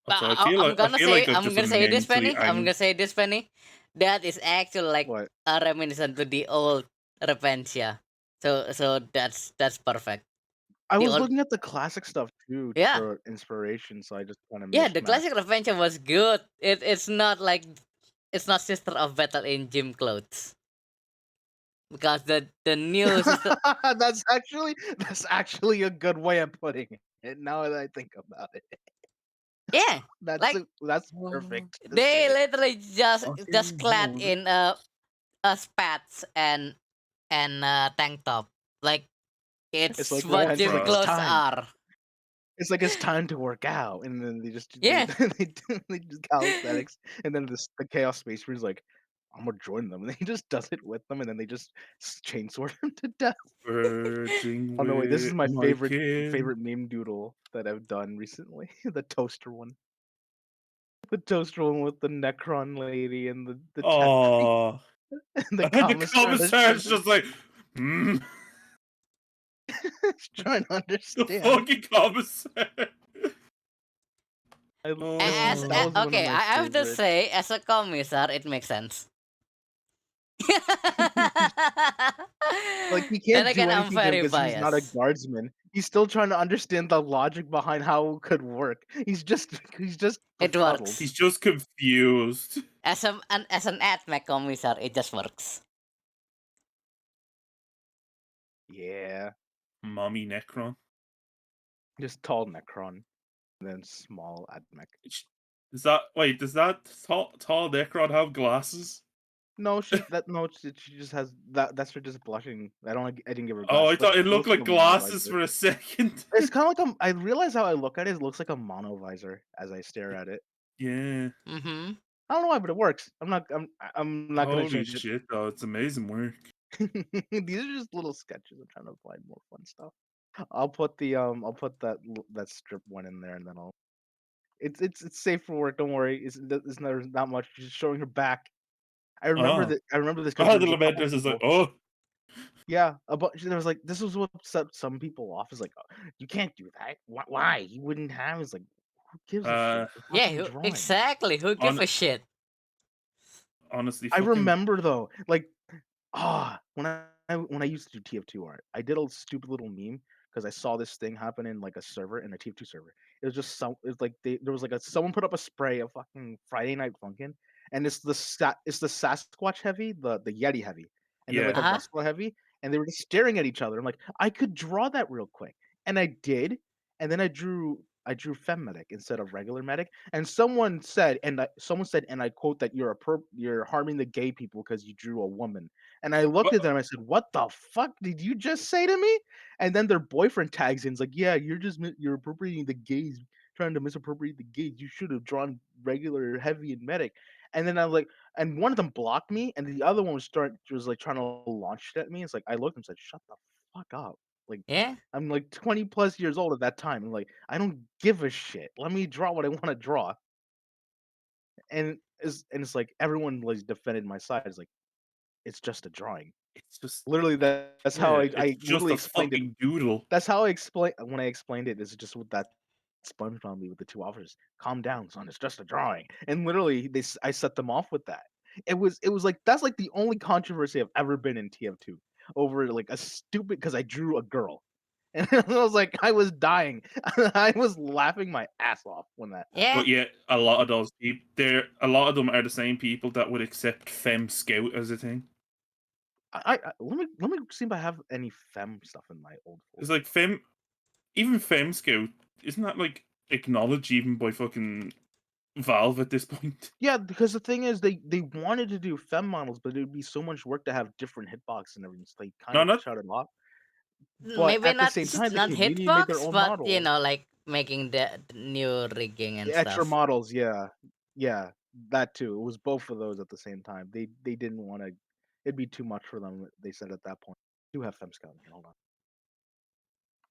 Also, I I'm feel like that's just gonna say this, immensely Penny. I'm gonna say this, Penny. That is actually like What? a reminiscent to the old Repentia. So that's perfect. I The was old looking at the classic stuff too yeah. for inspiration, so I just kind of Yeah, the mishmashed. classic Repentia was good. It's not like it's not Sister of Battle in gym clothes. Because the new sister That's actually a good way of putting it. Now that I think about it, yeah. Like that's perfect to they say. literally just Fucking clad hold it. in a spats and tank top. Like It's it's like what Repentia's gym like it's Bruh. clothes time. are. It's like it's time to work out, and then they Yeah. they do calisthenics, and then the Chaos Space Marine's like, I'm gonna join them, and he just does it with them, and then they just chainsword him to death. Virgin Oh no, wait, this is with my my kin. favorite meme doodle that I've done recently. The toaster one. The toaster one with the Necron lady and the tent thing Oh, and the and the commissar that's commissar's just like, hmm, trying to the understand. fucking commissar. As That was one of okay, my I have to favorites. say, as a commissar, it makes sense. Like he Then can't do again, I'm anything to him very because he's not a biased. guardsman. He's still trying to understand the logic behind how it could work. He's just It befuddled. works. He's just confused. As an AdMech commissar, it just works. Yeah, Mommy Necron. just tall Necron and then small Admech. Is that wait? Does that tall Necron have glasses? No, she just has that. That's her just blushing. I didn't give her Oh, I glasses. Like thought it it looked looks like like a mono glasses visor. for a second. It's kind of like I realize how I look at it. It looks like a mono visor as I stare at it. Yeah. Mm-hmm. I don't know why, but it works. I'm not gonna Holy change it. shit, though! It's amazing work. These are just little sketches. I'm trying to find more fun stuff. I'll put that strip one in there, and then I'll. It's safe for work. Don't worry. It's not much. Just showing her back. Oh, I remember this because oh, there the was a couple Lamentus is like, people. oh, Yeah, a bunch. There was like this was what set some people off. Is like, "Oh, you can't do that. Why? He wouldn't have. It's like, who gives a shit? uh, You're Yeah, fucking drawing. exactly. Who give on a shit? honestly, I fucking, remember though, like when I used to do TF2 art, I did a stupid little meme because I saw this thing happen in like a server in a TF2 server. It was just it was like there was like someone put up a spray of fucking Friday Night Funkin', and it's the Sasquatch heavy, the Yeti heavy, and then like yeah. a Uh-huh. wrestler heavy, and they were just staring at each other. I'm like, I could draw that real quick, and I did, and then I drew Fem Medic instead of regular medic, and someone said, and I quote that you're harming the gay people because you drew a woman. And I looked But, at them. I said, "What the fuck did you just say to me?" And then their boyfriend tags in. Is like, "Yeah, you're appropriating the gays, trying to misappropriate the gays. You should have drawn regular, heavy, and medic." And then I was like, and one of them blocked me, and the other one was like trying to launch it at me. It's like I looked and said, "Shut the fuck up." Like Yeah. I'm like 20 plus years old at that time. I'm like, I don't give a shit. Let me draw what I want to draw. And it's like everyone like defended my side. It's like it's just a drawing. It's just Literally, that's how yeah, I it's literally just a explained it. fucking doodle. That's how I explain when I explained it. Is just with that sponge on me with the two officers. Calm down, son. It's just a drawing. And literally, I set them off with that. It was like that's like the only controversy I've ever been in TF2 over like a stupid because I drew a girl. And I was like, I was dying. I was laughing my ass off when that happened. Yeah. But yeah, a lot of those people, a lot of them are the same people that would accept femme scout as a thing. Let me see if I have any femme stuff in my old It's folder. like even femme scout, isn't that like acknowledged even by fucking Valve at this point? Yeah, because the thing is, they wanted to do femme models, but it would be so much work to have different hitbox and everything. So they kind No, of not shut it off. But Maybe at the not same time, the not community made their hitbox, own but models, like making the new rigging and the extra stuff. models. Yeah, that too. It was both of those at the same time. They didn't want to. It'd be too much for them. They said at that point. I do have femme scout in here. Hold on.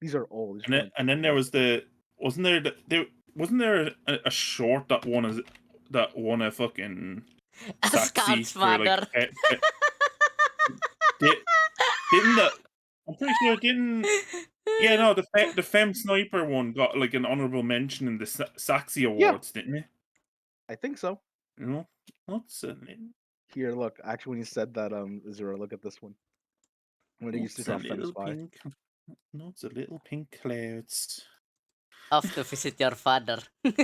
These are old. These are and from then like and then there was wasn't there a short that won a fucking A Saxy scout's for like father. did, didn't the I'm pretty sure it didn't. Yeah, no, the Femme Sniper one got like an honorable mention in the Saxy Yeah, Awards, didn't it? I think so. You know, that's a Here, look. Actually, when you said that, Azura, look at this one. When they used to draw femme little spy. pink, not a little pink clouds. Off to visit your father. Not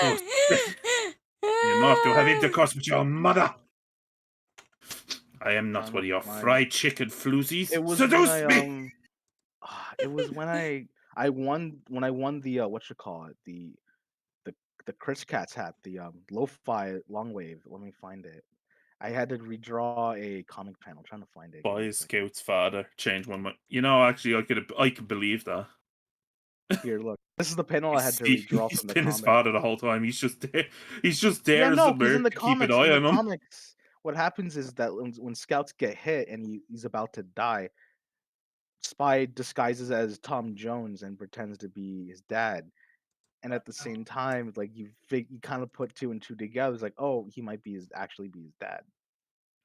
those. You're not to have intercourse with your mother. I am not Trying one to of your find. fried chicken floozies. It was when Seduce I me! it was when I won when I won the what you call it the the Chris Cats hat the lo-fi long wave. Let me find it. I had to redraw a comic panel. I'm trying to find it. Give me Boy a second. Scout's father changed my mind. You know, actually, I could believe that. Here, look. This is the panel I had to See, redraw he's from the been his comic. father the whole time. He's just there. He's just Yeah, there as no, a because merc to keep an in eye the on him. comics, what happens is that when scouts get hit and he's about to die, Spy disguises as Tom Jones and pretends to be his dad. And at the same time, like you kind of put two and two together. It's like, oh, he might be actually be his dad.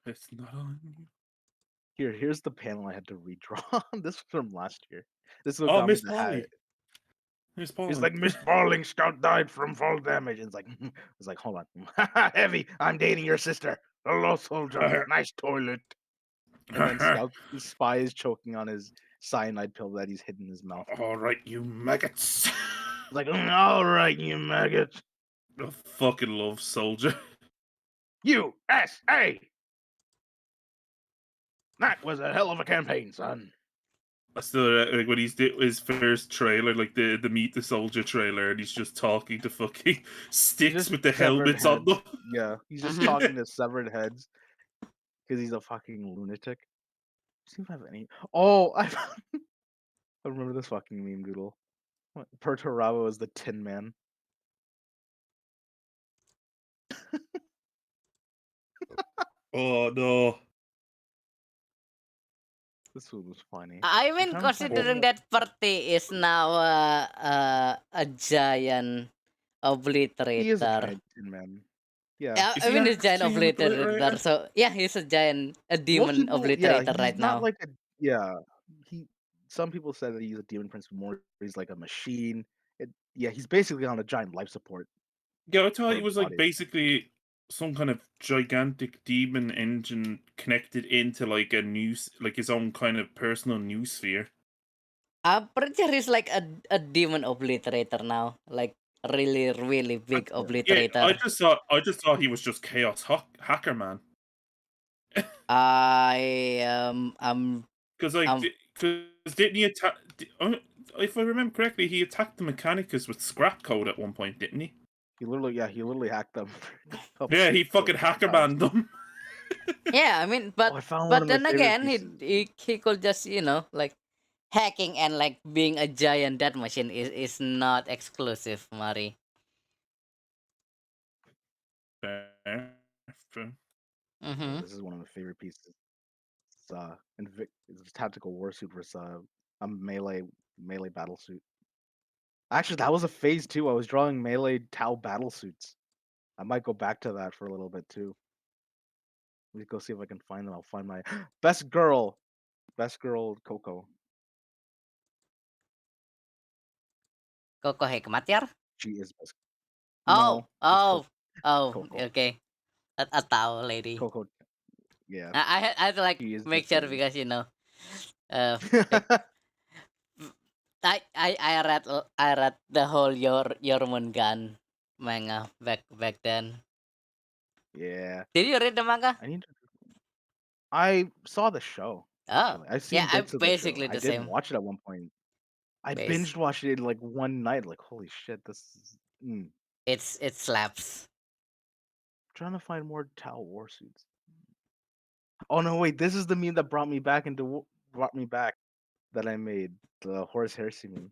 It's not on you. Here's the panel I had to redraw. This was from last year. This is what Oh, got me Miss to have Polly. it. Miss It's Polly. like Miss Falling Scout died from fall damage. And it's like, hold on, Heavy. I'm dating your sister. Hello, soldier. Nice toilet. And then Spy is choking on his cyanide pill that he's hidden in his mouth. All right, you maggots. It's like, all right, you maggot. I fucking love Soldier. USA. That was a hell of a campaign, son. I still like when he's did his first trailer, like the Meet the Soldier trailer, and he's just talking to fucking sticks Just with the severed helmets on heads. them. Yeah, he's just Mhm. talking to severed heads because he's a fucking lunatic. See if I have any. Oh, I remember this fucking meme doodle. Perturabo is the Tin Man. Oh no! This one was funny. I I'm mean, trying to find any considering other. that Perty is now a giant He is a obliterator. giant Tin Man. Yeah. Yeah, Is I he mean, he's giant actually an obliterator. obliterator? So yeah, he's a Most demon people, yeah, obliterator he's right not now. like a. Yeah, he. Some people said that he's a demon prince, but more he's like a machine. Yeah, he's basically on a giant life support Yeah, I thought he for was like body. basically some kind of gigantic demon engine connected into like like his own kind of personal news sphere. I'm pretty sure he's like a demon obliterator now, like really really big Yeah. Yeah, obliterator. I just thought he was just Chaos Hacker Man. I Because like, um because didn't he attack? If I remember correctly, he attacked the Mechanicus with scrap code at one point, didn't he? He literally hacked them a Yeah, he fucking couple hacker times. banned them. yeah, I mean, Oh, I found one of my then favorite again, pieces. he could just like hacking and like being a giant death machine is not exclusive, Mari. Fair. Oh, Mm-hmm. this is one of my favorite pieces. it's a tactical warsuit versus a melee battle suit. Actually, that was a phase 2. I was drawing melee Tau battle suits. I might go back to that for a little bit too. Let me go see if I can find them. I'll find my best girl Coco. Koko Hikmatyar? She is best. Oh, No, just oh, oh, Coco. okay. A Tao lady. Coco. Yeah, I had to like she is the make sure shit. because like I read the whole your moon gun manga back then. Yeah, Did you read the manga? I need to. I saw the show Oh, actually. I've yeah, seen I'm bits of the show. basically I the did same watch it at one point. I base. binged watched it in like one night. Like, holy shit, this is. It slaps. Trying to find more Tau war suits. Oh no, wait, this is the meme that brought me back that I made the horse heresy meme.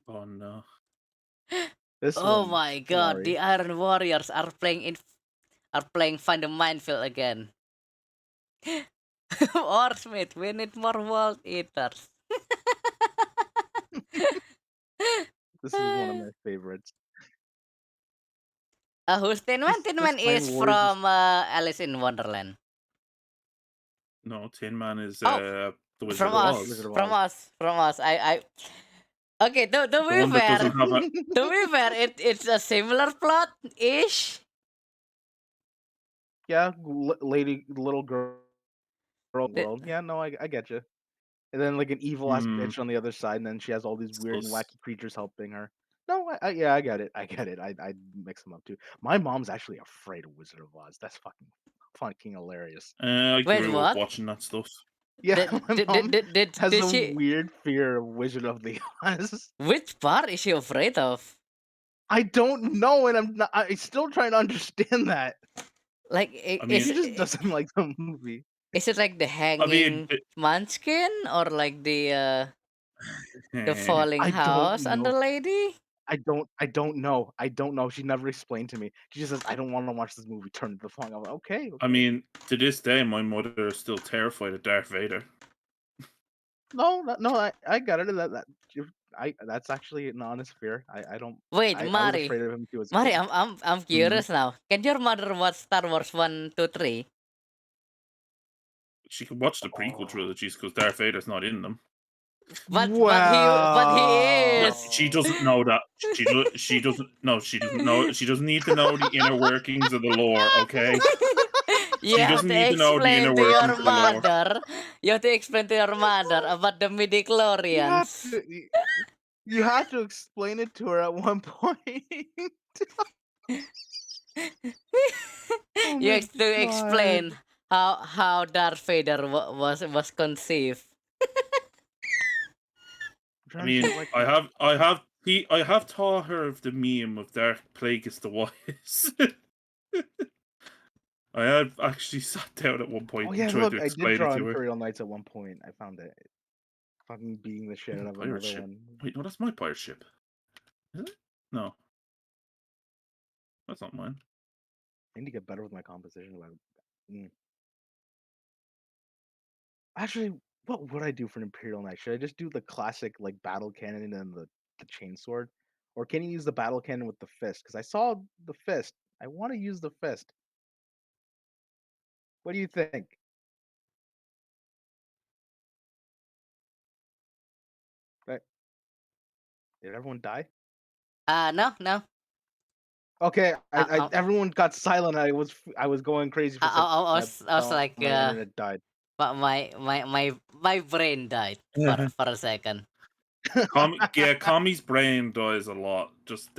Oh no. This Oh one, my god, Lari. the Iron Warriors are playing Find the Minefield again. Or Smith, we need more World Eaters. This is one of my favorites. Who's Tin Man? Tin This Man Iron is Warriors is from Alice in Wonderland. No, Tin Man is Oh, the Wizard from of us, Wizard Oz. of from Oz. us, from us. Okay. To The be one that doesn't fair, have a it's a similar plot ish. Yeah, little girl world. Yeah, no, I get you. And then like an evil ass hmm bitch on the other side, and then she has all these weird and sus. wacky creatures helping her. No, yeah, I get it. I get it. I mix them up too. My mom's actually afraid of Wizard of Oz. That's fucking hilarious. I Wait, grew up what? watching that stuff. Yeah, my mom has Did a she? weird fear of Wizard of the Oz. Which part is she afraid of? I don't know, and I'm still trying to understand that. Like, I mean, She just doesn't like the movie. is it like the I mean, hanging munchkin or like the falling I don't house on the know. lady? I don't know. I don't know. She never explained to me. She just says, "I don't want to watch this movie. Turn the phone." I'm like, okay, I okay. mean, to this day, my mother is still terrified of Darth Vader. No, I got it. That's actually an honest fear. I don't. Wait, I was Mari. afraid of him too as a Mari, kid. I'm Hmm curious now. Can your mother watch Star Wars 1, 2, 3? She could watch the prequel Oh, trilogies because Darth Vader's not in them. But he No, is. she doesn't know that. She doesn't. No, she doesn't know. She doesn't need to know the inner workings of the lore. Okay, You she have doesn't to need to know the inner explain to workings your of the lore. mother. You have to explain to your mother about the you have midichlorians. to. You have to explain it to her at one point. Oh You my have to god! explain how Darth Vader was conceived. I'm I trying to see mean, if I can. I have taught her of the meme of Darth Plagueis the Wise. I have actually sat down at one Oh point and yeah, tried to look, I did explain it draw to her. Imperial Knights at one point. I found it. Fucking beating the shit I have out a of pirate another ship. one. Wait, no, that's my pirate ship. Is it? No, that's not mine. I need to get better with my composition. Actually, what would I do for an Imperial Knight? Should I just do the classic like battle cannon and the chainsword, or can you use the battle cannon with the fist? Because I saw the fist. I want to use the fist. What do you think? Right? Did everyone die? No, no. Okay, I, I I, everyone got silent. I was going crazy for a second. I I was thought like, my internet died. my brain died for a second. Kami's brain dies a lot. Just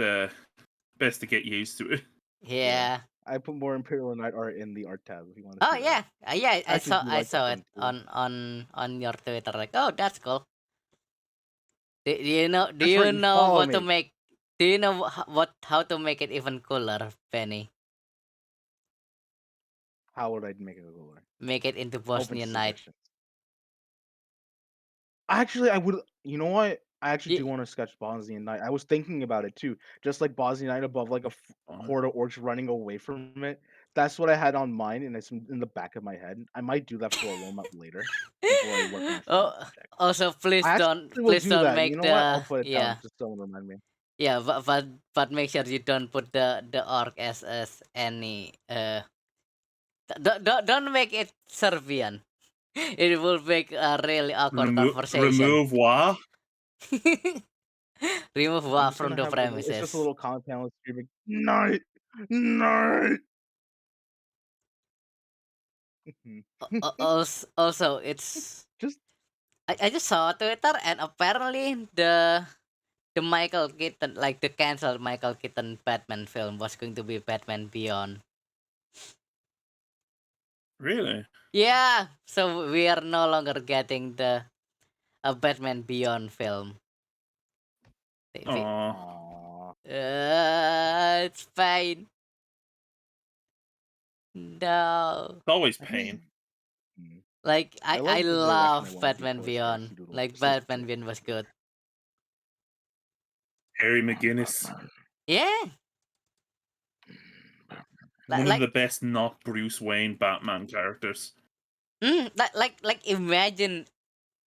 best to get used to it. Yeah, Yeah. I put more Imperial Knight art in the art tab if you want to Oh see that. yeah, yeah. I actually do I like that saw it thing too. on your Twitter. Like, oh, that's cool. Do you know? Do That's right. you You know follow what to me. make? Do you know what how to make it even cooler, Penny? How would I make it cooler? Make it into Open to Bosnian Night. suggestions. Actually, I would. You know what? I actually do Y- want to sketch Bosnian Knight. I was thinking about it too. Just like Bosnian Knight above like a horde of orcs running away from it. That's what I had on mine, and it's in the back of my head. I might do that for a warm up later before I work on my final Oh, project. also I actually will please do don't that. You make know what? I'll the put it down yeah just someone remind me. yeah, but make sure you don't put the orc as any don't make it Serbian. It will make a really awkward conversation. Remove what? Remove I'm wa just from gonna the have like it's just a premises. little comment panel screaming night, night. Also, it's Just I just saw Twitter and apparently the Michael Keaton, like the canceled Michael Keaton Batman film, was going to be Batman Beyond. Really? Yeah, so we are no longer getting the a Batman Beyond film. Aw. aw. It's fine. No, It's always I pain. mean, mm. like I I love the direction they love went with Batman before they started Beyond. pseudo Like pseudo Batman Beyond was good. Harry McGinnis. Yeah, One of like the best not Bruce Wayne Batman characters. like imagine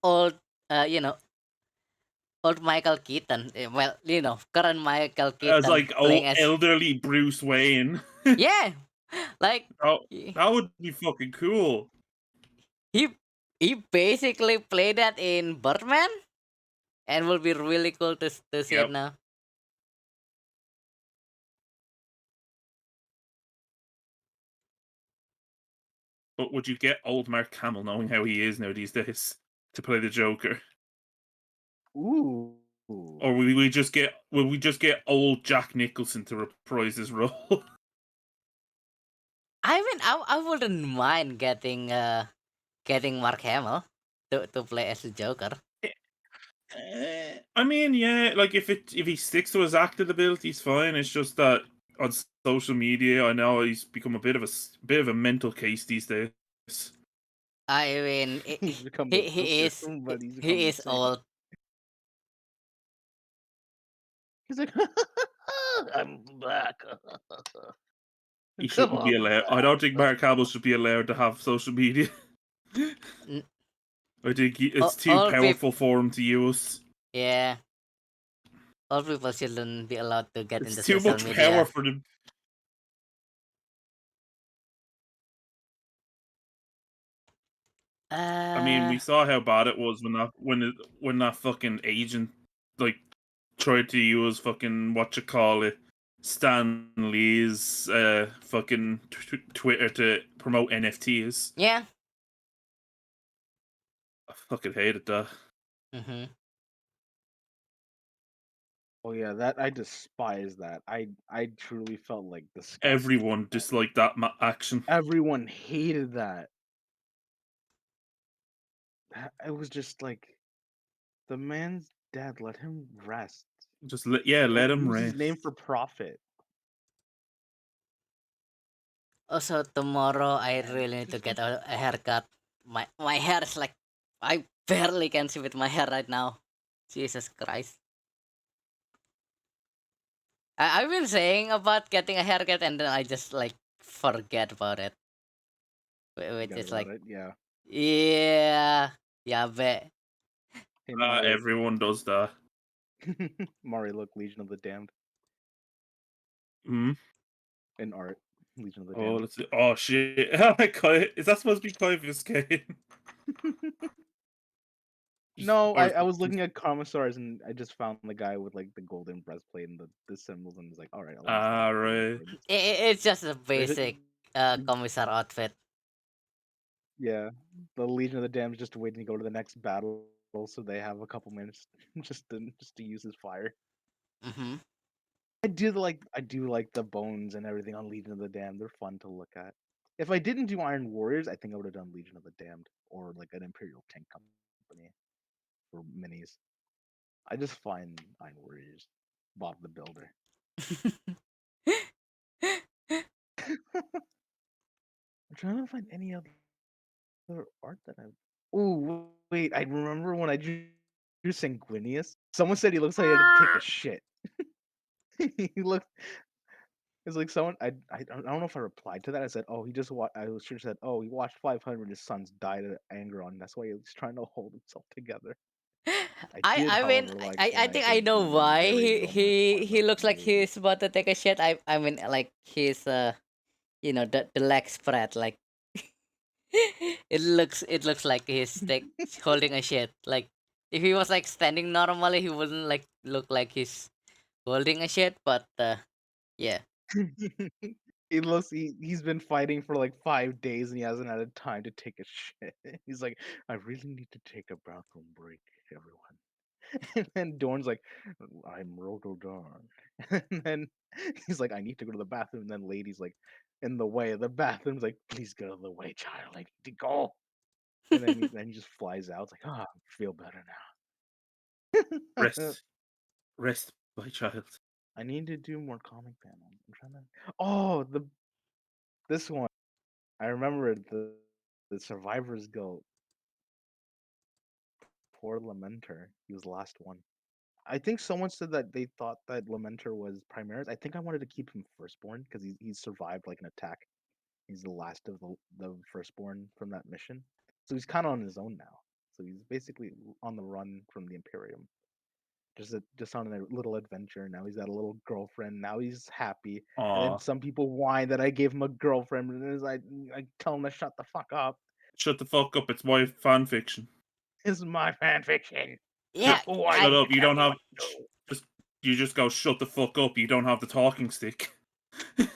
old old Michael Keaton. Well, current Michael As Keaton like playing old as elderly Bruce Wayne. yeah, like Oh, he that would be fucking cool. he he basically played that in Birdman, and will be really cool to see it Yep. now. But would you get old Mark Hamill knowing how he is now these days to play the Joker? Ooh. Or will we just get old Jack Nicholson to reprise his role? I mean, I wouldn't mind getting Mark Hamill to play as the Joker. I mean, yeah, like if he sticks to his acting abilities, fine. It's just that on social media, I know he's become a bit of a mental case these days. I mean, He's become the he Joker, is but he's become he is insane. old. He's like, I'm back. He Come shouldn't be on allowed. I back. don't think Mark Hamill should be allowed to have social media. N- I think it's too All people, powerful for him to use. yeah, all people shouldn't be allowed to get It's into too social much power media. for them. I mean, Uh, we saw how bad it was when that fucking agent like tried to use fucking what you call it, Stan Lee's fucking Twitter to promote NFTs. yeah. I fucking hated that. Mm-hmm. Oh yeah, that I despise that. I truly felt like disgusted. Everyone disliked that action. Everyone hated that. It was just like the man's dead. Let him rest. Just let Don't him use his rest. name for profit. Also, tomorrow I And really need to just get like a haircut. My hair is like I barely can see with my hair right now. Jesus Christ. I've been saying about getting a haircut and then I just like forget about it. Which forget is about like, it. Yeah. yeah, yeah, bet. Hey Mari. Everyone does that. Mari, look, Legion of the Damned Hmm? in art. Legion of the Oh, Damned. let's see. Oh shit! Is that supposed to be Clive's game? No, Or I was looking at Commissars and I just found the guy with like the golden breastplate and the symbols and was like, all right, I'll use that right. for this. It's just a There's a- basic commissar outfit. yeah, the Legion of the Damned is just waiting to go to the next battle, so they have a couple minutes just to use his fire. Mm-hmm. I do like the bones and everything on Legion of the Damned. They're fun to look at. If I didn't do Iron Warriors, I think I would have done Legion of the Damned or like an Imperial Tank Company for minis. I just find Iron Warriors, Bob the Builder. I'm trying to find any other art that I've. Oh wait, I remember when I drew Sanguinius. Someone said he looks like he had to take a shit. He looked. It's like someone I don't know if I replied to that. I said, "Oh, he just I was sure said, "Oh, he watched 500. His sons died of anger on. That's why he was trying to hold himself together." I did, I mean, however, like when I I think I did know the why very moment he Farmer looks like lady. he's about to take a shit. I mean, like he's the leg spread like it looks like he's like holding a shit. Like if he was like standing normally, he wouldn't like look like he's holding a shit. But yeah. He's been fighting for like 5 days and he hasn't had a time to take a shit. He's like, I really need to take a bathroom break, everyone. And then Dorn's like, I'm Roto Dorn. And then he's like, I need to go to the bathroom. And then Lady's like, in the way. The bathroom's like, please get out of the way, child. I need to go. And then he just flies out. It's like, I feel better now. Rest, rest, my child. I need to do more comic panels. I'm trying to. Oh, this one. I remember the Survivors Guild. Poor Lamenter. He was the last one. I think someone said that they thought that Lamenter was Primaris. I think I wanted to keep him firstborn because he's survived like an attack. He's the last of the firstborn from that mission. So he's kind of on his own now. So he's basically on the run from the Imperium. Just on a little adventure. Now he's got a little girlfriend. Now he's happy. And then Aw. some people whine that I gave him a girlfriend, and it's like I tell him to shut the fuck up. Shut the fuck up, it's my fan fiction. This is my fan fiction. Yeah, Who are Shut you up, to you tell don't me have... what to You just go, shut the fuck up, you don't have the talking stick. do?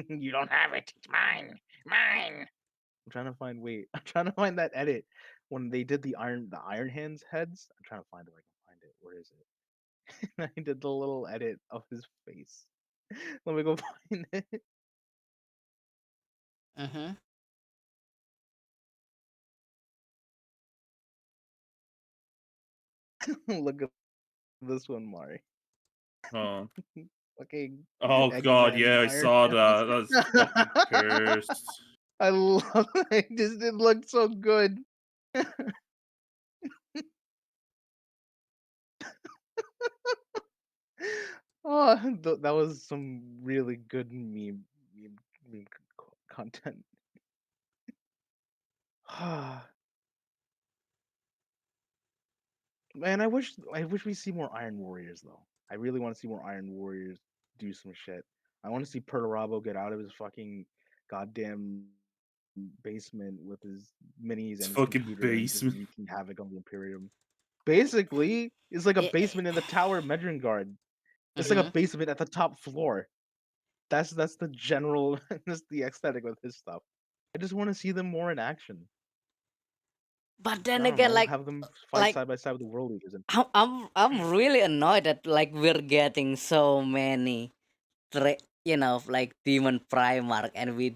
You don't have it. It's mine. Mine. I'm trying to find. Wait, I'm trying to find that edit when they did the Iron Hands heads. I'm trying to find if I can find it. Where is it? I did the little edit of his face. Let me go find it. mm-hmm. Look at this one, Mari. Oh. Fucking Oh god, Eggman yeah, I Iron saw Hands. that. That's fucking cursed. I love it. Just it looked so good. Oh, that was some really good meme content. Man, I wish we see more Iron Warriors though. I really want to see more Iron Warriors do some shit. I want to see Perturabo get out of his fucking goddamn basement with his minis It's and his fucking computer and just basement. wreaking havoc on the Imperium. Basically, it's like a Yeah, basement in the Tower of Medringard. It's like a mm-hmm. basement at the top floor. That's the general that's the aesthetic with his stuff. I just want to see them more in action. But then I don't again, know, have them fight like side by side with the world leaders and I'm really annoyed that like we're getting so many like demon Primarch, and we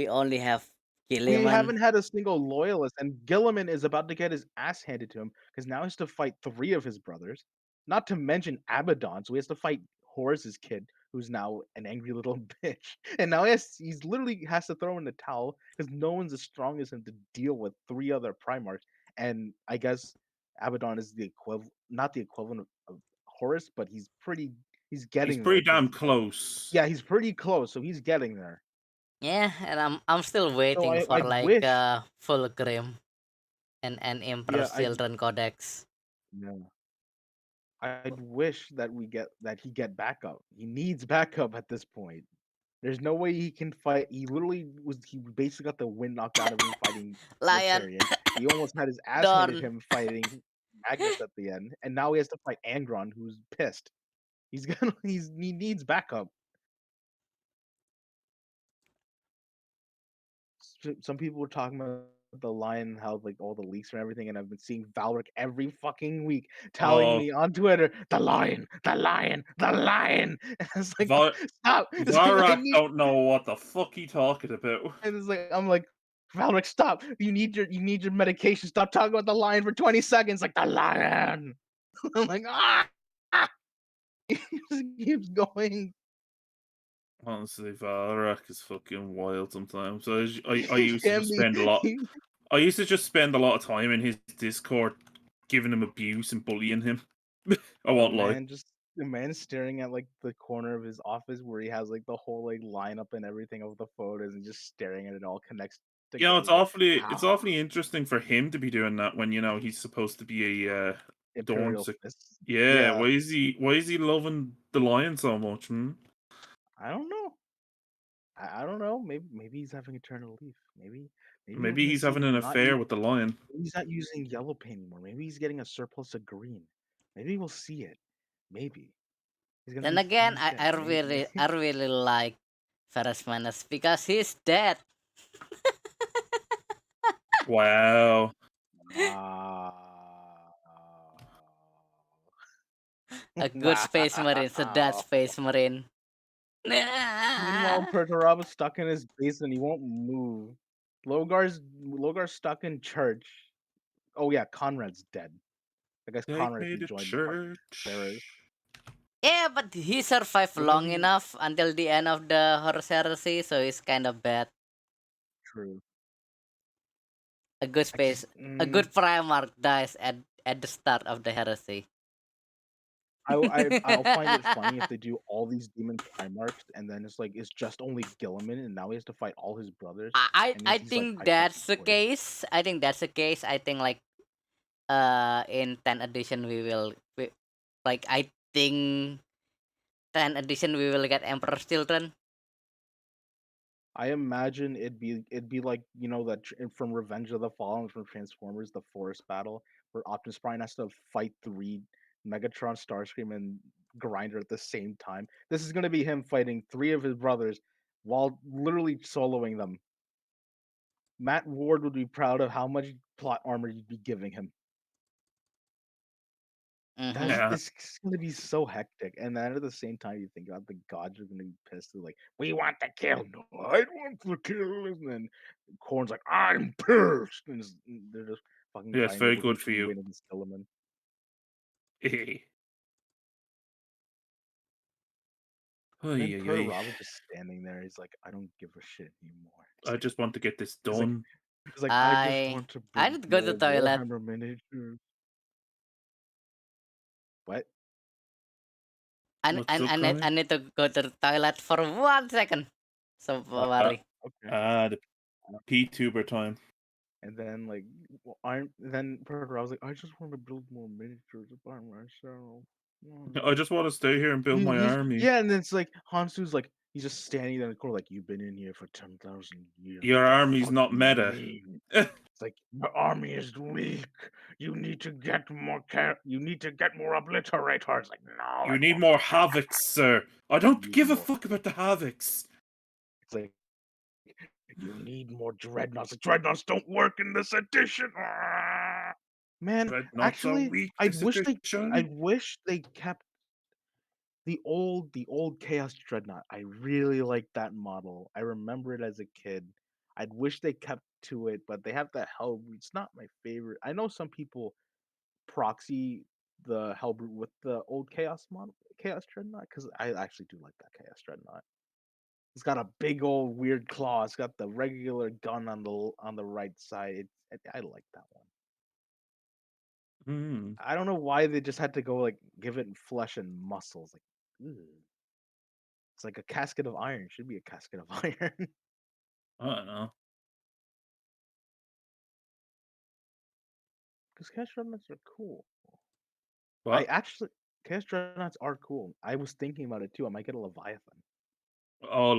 only have we Gilliman. haven't had a single loyalist, and Gilliman is about to get his ass handed to him because now he has to fight 3 of his brothers. Not to mention Abaddon, so he has to fight Horus's kid, who's now an angry little bitch. And now he's literally has to throw in the towel because no one's as strong as him to deal with 3 other Primarchs. And I guess Abaddon is the equivalent, not the equivalent of Horus, but he's He's getting there pretty because damn close. yeah, he's pretty close, so he's getting there. Yeah, and I'm still So waiting for I'd like wish, Fulgrim and yeah, Emperor's I Children Codex. yeah. I'd wish that he get backup. He needs backup at this point. There's no way he can fight. He basically got the wind knocked out of him fighting Lion, Riptarian. He almost had his ass handed Dorn. him fighting Magnus at the end, and now he has to fight Angron, who's pissed. He needs backup. Some people were talking about the lion, how like all the leaks and everything, and I've been seeing Valric every fucking week telling Oh, me on Twitter, the lion, the lion, the lion. And it's like, Var- stop. It's like I Varak need, don't know what the fuck he talking about. and it's like I'm like, Valric, stop. You need your medication. Stop talking about the lion for 20 seconds. Like the lion. I'm like, ah. He just keeps going. Honestly, Varak is fucking wild sometimes. I He used to can just be. spend a lot. I used to just spend a lot of time in his Discord, giving him abuse and bullying him. I won't lie. Man, just the man staring at like the corner of his office where he has like the whole like lineup and everything of the photos and just staring at it all connects You know, together. He's like, it's how? awfully interesting for him to be doing that when he's supposed to be a dorm Imperial fists. Yeah, Yeah, why is he loving the lion so much? Hmm? I don't know. I don't know. Maybe he's having eternal leaf. Maybe we're Maybe gonna he's see having him an not affair with the lion. maybe he's not using yellow paint anymore. Maybe he's getting a surplus of green. Maybe we'll see it. Maybe he's gonna Then be again, fine I, again. I Maybe. really I really like Ferris Menace because he's dead. Wow. Wow. A good space marine, so that Wow. space marine. Meanwhile, Perturaba's stuck in his basement. He won't move. Logar's stuck in church. Oh yeah, Conrad's dead. I guess Take Conrad me can to join the bearers. church. Yeah, but he survived What does long he? enough until the end of the Horus Heresy, so he's kind of bad. True. A good I just. space, a good Primarch dies at the start of the Heresy. I'll find it funny if they do all these demon Primarchs and then it's just only Gilliman and now he has to fight all his brothers and I he's like think I trust that's you the for it. case. I think that's the case. I think like in 10th edition like I think 10th edition we will get Emperor's Children. I imagine it'd be like that from Revenge of the Fallen from Transformers, the forest battle where Optimus Prime has to fight three Megatron, Starscream, and Grinder at the same time. This is gonna be him fighting three of his brothers while literally soloing them. Matt Ward would be proud of how much plot armor you'd be giving him. Mm-hmm. That's Yeah. it's gonna be so hectic, and then at the same time, you think about the gods are gonna be pissed. They're like, "We want the kill." No, I want the kill. And then Korn's like, "I'm pissed," and they're just fucking Yeah, it's fighting very over good who for can you. win against Gilliman. And then Ay, ay, Per ay. Robert just standing there. He's like, "I don't give a shit anymore." I just want to get this He's like, done. "I just I want to I build need to go to the more toilet. Warhammer miniatures." What? What's up, I Connie? need to go to the toilet for 1 second. So Uh, worry. Okay. the P-tuber time. And then like then Parker, I was like, I just want to build more miniatures by myself. I just want to stay here and build my army. Yeah, and then it's like Hansu's like he's just standing there in the corner, like you've been in here for 10,000 years. Your What the army's fuck not do you meta. mean? It's like your army is weak. You need to get more You need to get more obliterators. Like no, I You need want more more havocs, sir. I You don't need give a more. fuck about the havocs. It's like you need more dreadnoughts. The dreadnoughts don't work in this edition. Ah! Man, Dreadnoughts are actually, weak I this wish edition. they kept the old Chaos Dreadnought. I really liked that model. I remember it as a kid. I'd wish they kept to it, but they have the Hellbrute. It's not my favorite. I know some people proxy the Hellbrute with the old Chaos model, Chaos Dreadnought, because I actually do like that Chaos Dreadnought. It's got a big old weird claw. It's got the regular gun on the right side. I like that one. Hmm. I don't know why they just had to go like give it flesh and muscles. Like, ew. It's like a casket of iron. It should be a casket of iron. I don't know. Because Chaos Dreadnoughts are cool. I What? actually Chaos Dreadnoughts are cool. I was thinking about it too. I might get a Leviathan. Oh,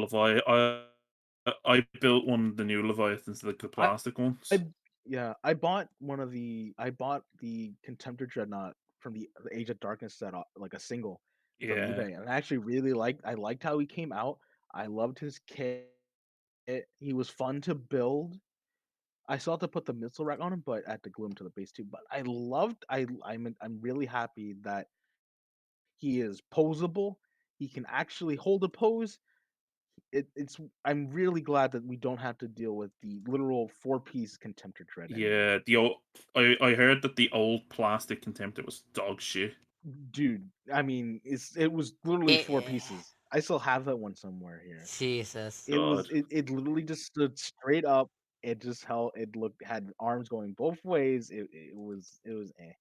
I built one of the new Leviathans, like the I, plastic ones. I yeah, I bought the Contemptor Dreadnought from the Age of Darkness set up, like a single from Yeah. eBay, and I liked how he came out. I loved his kit. He was fun to build. I still have to put the missile rack on him, but I had to glue him to the base too. But I'm really happy that he is posable. He can actually hold a pose. I'm really glad that we don't have to deal with the literal four-piece Contemptor Dread anymore. Yeah, the old I heard that the old plastic Contemptor was dog shit. Dude, I mean, it was literally four Eh, pieces. I still have that one somewhere here. Jesus. God. It literally just stood straight up. It just held. It looked had arms going both ways. It was eh.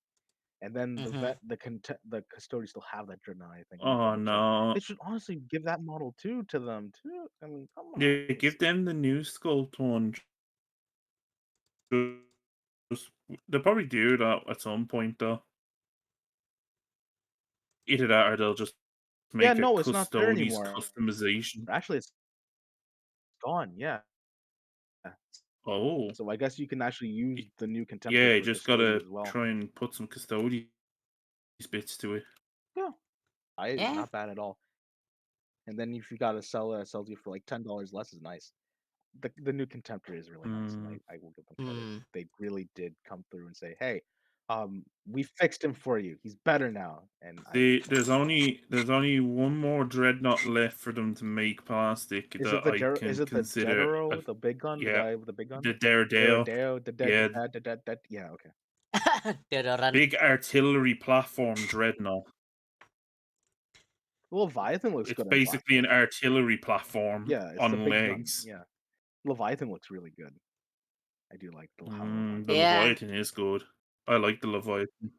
And then Mm-hmm. the custodians still have that dreadnought. I think. Let me Oh double check. no! They should honestly give that model too to them too. I mean, come on. Yeah, give them the new sculpt one. They'll probably do that at some point though. Either that, or they'll just Yeah, make a no, it's not there custodies anymore. customization. Actually, it's gone. Yeah. Oh, So I guess you can actually use the new yeah, contemporary you for just custody gotta as well. try and put some custodies bits to it. Yeah, Yeah. not bad at all. And then if you gotta sell it, sells you for like $10 less is nice. The new contemporary is really nice, and I will give them credit. Mm. They really did come through and say, "Hey, we fixed him for you. He's better now." And There's only one more dreadnought left for them to make plastic that I can is it the consider. Jetero, the big gun, the Yeah, guy with the big gun? the Daredale. Daredale, Yeah, yeah, okay. Deodorant. big artillery platform dreadnought. Leviathan looks It's good on basically an plastic. artillery platform Yeah, it's the on big gun. legs. Yeah, Leviathan looks really good. I do like how Leviathan The looks. Yeah. Leviathan is good. I like the Leviathan.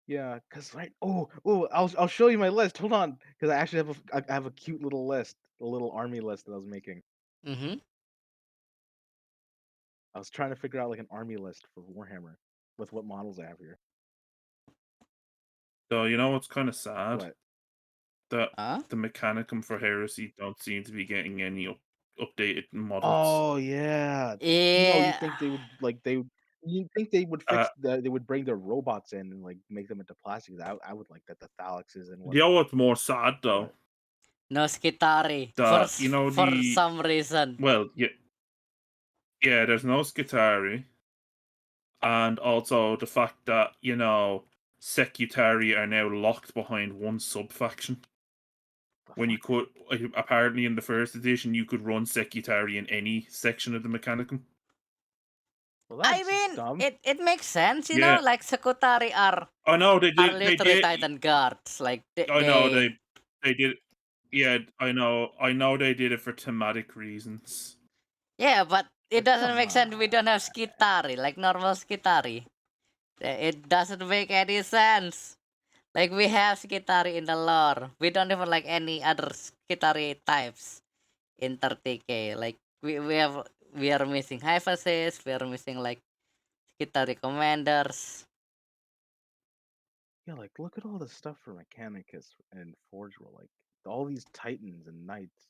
Yeah, cause right. I'll show you my list. Hold on, cause I actually I have a cute little list, a little army list that I was making. Mm-hmm. I was trying to figure out like an army list for Warhammer with what models I have here. So you know what's kind of sad? What? That Huh? the Mechanicum for Heresy don't seem to be getting any updated models. Oh yeah. You Yeah. think they would you think they would they would bring their robots in and like make them into plastic? I would like that the Thalexes and You know what's more sad though? What? No Skitari. That For some reason. well, yeah, there's no Skitari, and also the fact that Secutari are now locked behind one sub faction. When you could apparently in the first edition you could run Secutari in any section of the Mechanicum. Well, I that's mean, dumb. it makes sense, you Yeah. know, like Sakutari are I know they did. They literally did. Titan guards. Like I know they did. Yeah, I know they did it for thematic reasons. Yeah, but it But doesn't come make sense. We don't have on. Skitari, like normal Skitari. It doesn't make any sense. Like we have Skitari in the lore. We don't even like any other Skitari types in 30k. Like we are missing Hyphasis, we are missing like Skitari commanders. Yeah, like look at all the stuff for Mechanicus and Forge World, like all these Titans and Knights,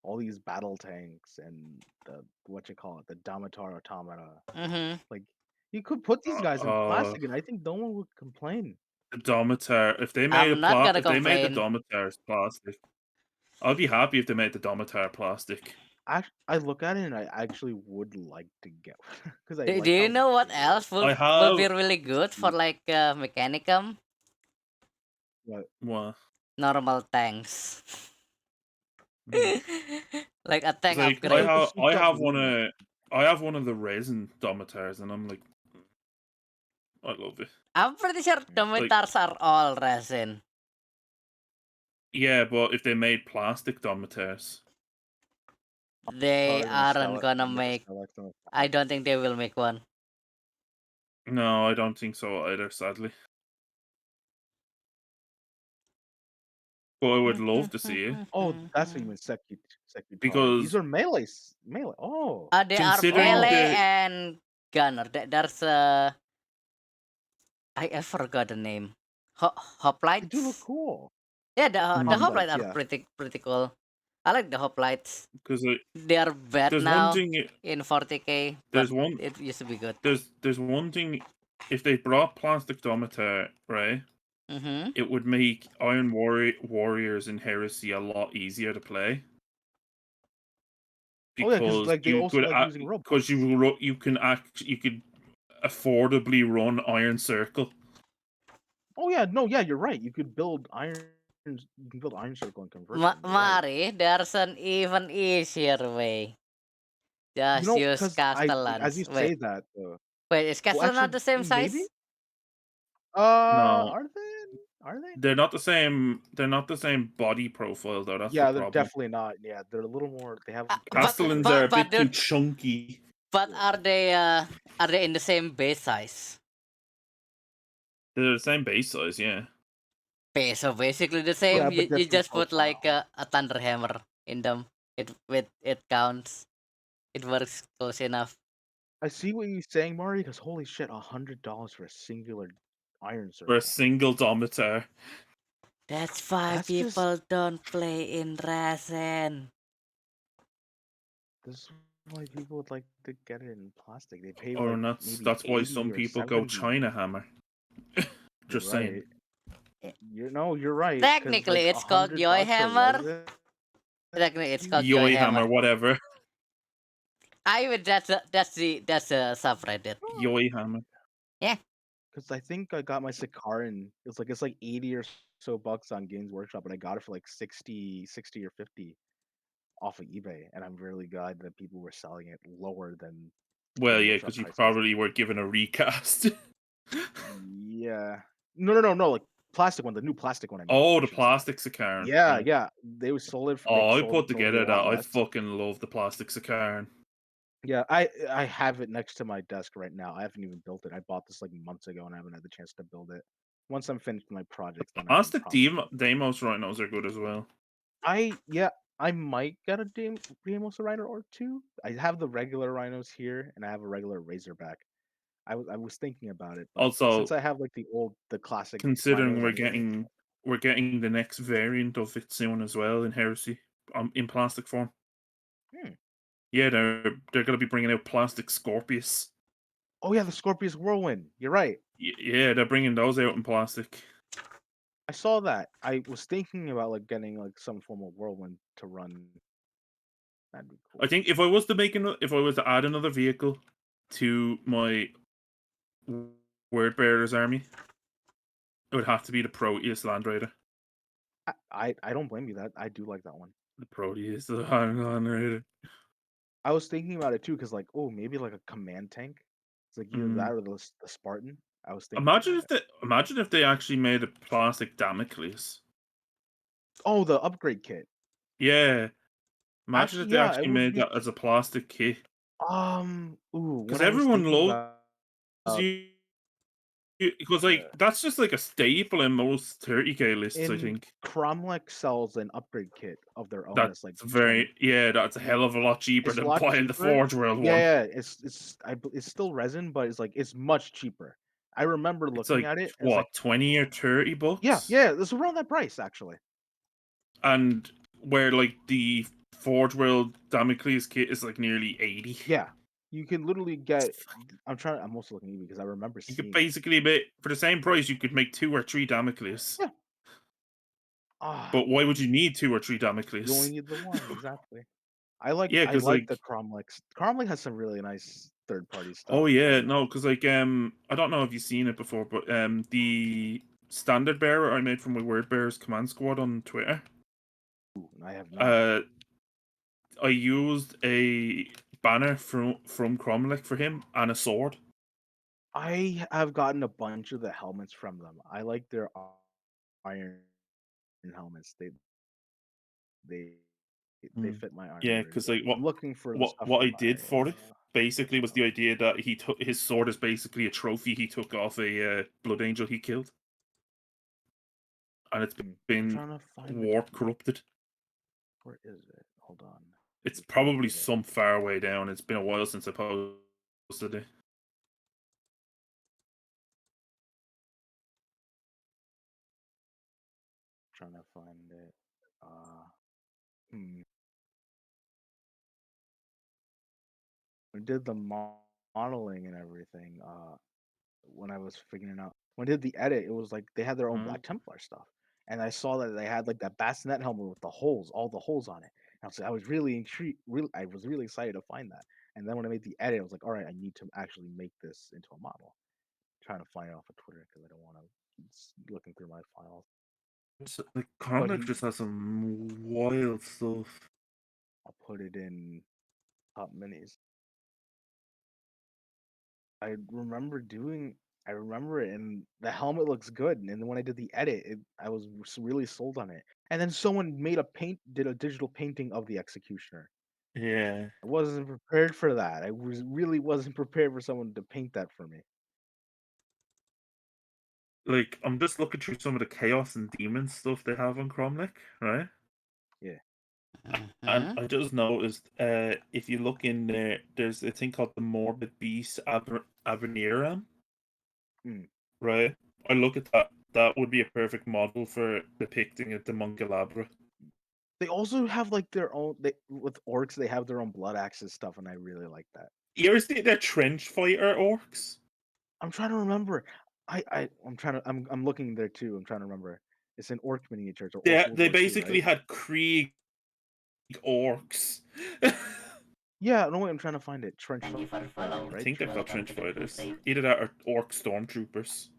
all these battle tanks and the the Damatar Automata. Mm-hmm. Like you could put these guys in plastic, and I think no one would complain. The Domitar. If they made I'm not gonna if they made the complain. Domitars plastic, I'd be happy if they made the Domitar plastic. I look at it and I actually would like to get because I Do like you how know what big they look. else I will be have really good for like Mechanicum? what? Normal tanks. Like a tank Like upgrade. I have one of the resin Domitars, and I'm like, I love it. I'm pretty sure Domitars are all resin. Yeah, but if they made plastic Domitars, They aren't gonna make make. I don't think they will make one. no, I don't think so either. Sadly, but I would love to see it Oh, that's what you mean, because these are melee. Oh, They are considering melee the and gunner. There's I forgot the name. they Hoplites. do look cool. Yeah, the hoplites are yeah. pretty cool. I like the hoplites. because They are bad there's now one thing. in 40k. There's But one. it used to be good. There's one thing. If they brought plastic Domitar, right, Mm-hmm. it would make Iron Warriors in Heresy a lot easier to play. Oh yeah, because Because like they you also could like using robots. because you could affordably run Iron Circle. Oh yeah, no, yeah, you're right. You could build Iron Circle and convert them. You're right. Mari, there's an even easier way. Just use Because Castellans. as you say that, Wait, is Castellan not the same size? maybe? No, Are they? Are they? they're not the same. They're not the same body profile though. That's Yeah, the they're problem. definitely not. Yeah, they're a little more. They have. Castellans are a bit too chunky. But are they in the same base size? They're the same base size, yeah. Okay, so basically the same. Yeah, You, but you different just put like profile. a thunder hammer in them. It counts. It works close enough. I see what you're saying, Mari, because holy shit, $100 for a singular iron For a circle. single Domitar. That's why That's just people don't play in resin. this is why people would like to get it in plastic. They pay Or like not, maybe that's why 80 some or people go 70. China hammer. You're Just saying. right. You're right. Because Technically, like it's called Yoy $100 for Hammer. resin. Technically, it's called Yoy Yoi Hammer. hammer, whatever. I would that's a subreddit. Yoi hammer. Yeah. Because I think I got my Sakaran. It's like 80 or so bucks on Games Workshop, but I got it for like 60 or 50 off of eBay, and I'm really glad that people were selling it lower than Well, Game yeah, Workshop because you prices. probably were given a recast. Yeah. No. Like plastic one, the new plastic one. I mean, Oh, I the should say. plastic Sakaran. Yeah. They were sold it. They Oh, I sold put it for a together lot that. I less. fucking love the plastic Sakaran. Yeah, I have it next to my desk right now. I haven't even built it. I bought this like months ago, and I haven't had the chance to build it. Once I'm finished with my projects, then I can Plastic promise to. Demos right now are good as well. I might get a Deimos Rhino or two. I have the regular rhinos here, and I have a regular Razorback. I was thinking about it, but Also, since I have like the classic considering rhinos anyway. we're getting the next variant of it soon as well in Heresy, in plastic form. Hmm. Yeah, they're gonna be bringing out plastic Scorpius. Oh yeah, the Scorpius Whirlwind. You're right. Yeah, they're bringing those out in plastic. I saw that. I was thinking about like getting like some form of Whirlwind to run. That'd be cool. I think if I was to add another vehicle to my Word Bearers army, it would have to be the Proteus Land Raider. I don't blame you. That I do like that one. The Proteus Land Raider. I was thinking about it too, because like, oh, maybe like a command tank. It's like either that or the Spartan. I was thinking about it. Imagine if they actually made a plastic Damocles. Oh, the upgrade kit. Yeah. Imagine if Actually, they yeah, it actually would made be. that as a plastic kit. When Because I was everyone thinking loves about you. Because like that's just like a staple in most 30k lists, I in think. Cromlech sells an upgrade kit of their own. That's That's like 20. that's a hell of a lot cheaper It's a than lot buying the cheaper. Forge World one. Yeah, it's still resin, but it's much cheaper. I remember It's looking like at it. And it's what, like 20 or 30 yeah, bucks? it's around that price actually. And where like the Forge World Damocles kit is like nearly 80. Yeah, you can literally get. I'm also looking at it because I remember You could seeing it. basically make, for the same price, you could make 2 or 3 Damocles. Yeah. Ah, But why would you need 2 or 3 you only Damocles? need the one exactly. Yeah, I because like like, the Cromlech. Cromlech has some really nice third party oh stuff. yeah, no, because like, I don't know if you've seen it before, but the standard bearer I made from my Word Bearers Command Squad on Twitter, I have not. uh, I used a banner from Cromlech for him and a sword. I have gotten a bunch of the helmets from them. I like their iron helmets. They they fit my army Yeah, really because good. like I'm looking for the what stuff what for I my did for it basically was the arsenal. idea that he took his sword is basically a trophy he took off a blood angel he killed, and it's I'm been trying to find the warp corrupted. where is it? Hold on. It's If I probably get it. some far way down. It's been a while since I posted it. Trying to find it. Hmm. We did the modeling and everything. When I was figuring out when I did the edit, it was like they had their own Black Templar stuff, and I saw that they had like that bassinet helmet with the holes, all the holes on it. And I was really intrigued. I was really excited to find that. And then when I made the edit, I was like, all right, I need to actually make this into a model. Trying to find it off of Twitter because I don't want to looking through my files. So, like But Cromlech just has some wild stuff. I'll put it in top minis. I remember it, and the helmet looks good. And then when I did the edit, I was really sold on it. And then someone did a digital painting of the executioner. Yeah. I wasn't prepared for that. Really wasn't prepared for someone to paint that for me. like I'm just looking through some of the chaos and demon stuff they have on Cromlech, right? Yeah. And Mhm. I just noticed, if you look in there, there's a thing called the Morbid Beast Averniram, Mm. right? I look at that. That would be a perfect model for depicting a Demongalabra. They also have like their own. With orcs, they have their own blood axes stuff, and I really like that. You ever see their trench fighter orcs? I'm trying to remember. I'm trying to. I'm looking there too. I'm trying to remember. It's an orc miniatures or orc World They War II, basically right? had Krieg orcs. Yeah. No, wait. I'm trying to find it. Trench Thank you for fighters, following. I right? think they're called Welcome trench to the fighters. crusade. Either that or orc stormtroopers.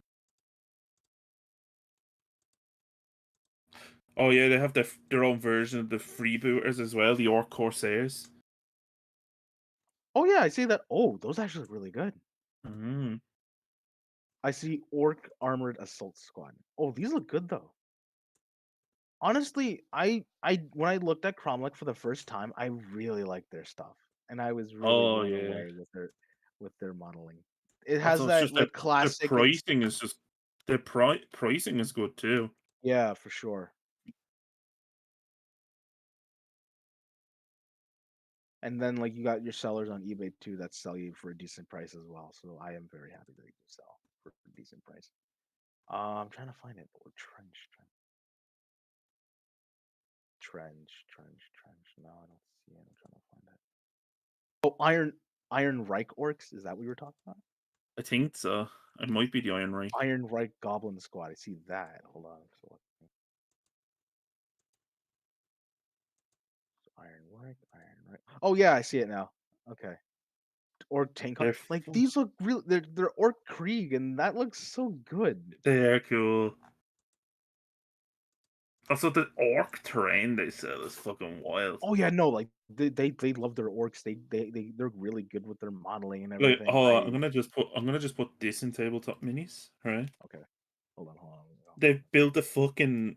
Oh yeah, they have their own version of the freebooters as well, the orc corsairs. Oh yeah, I see that. Oh, those actually look really good. Mm. I see orc armored assault squad. Oh, these look good though. Honestly, I when I looked at Cromlech for the first time, I really liked their stuff, and I was really Oh blown yeah. away with their modeling. It has Also, it's that just that like their classic, like pricing is just their pricing is good too. yeah, for sure. And then like you got your sellers on eBay too that sell you for a decent price as well. So I am very happy that you can sell for a decent price. I'm trying to find it. Or trench. No, I don't see it. I'm trying to find it. Oh, Iron Reich orcs. Is that what you were talking about? I think so. It might be the Iron Reich. Iron Reich Goblin Squad. I see that. Hold on. Iron Reich. Oh yeah, I see it now. Okay. Orc tank. They're Like these look real. They're Orc Krieg, and that looks so good. they're cool. Also, the orc terrain they sell is fucking wild. Oh yeah, no, like they love their orcs. They're really good with their modeling and Like, everything. oh, I I'm gonna just put this in tabletop minis, right? okay. Hold on. They've built a fucking.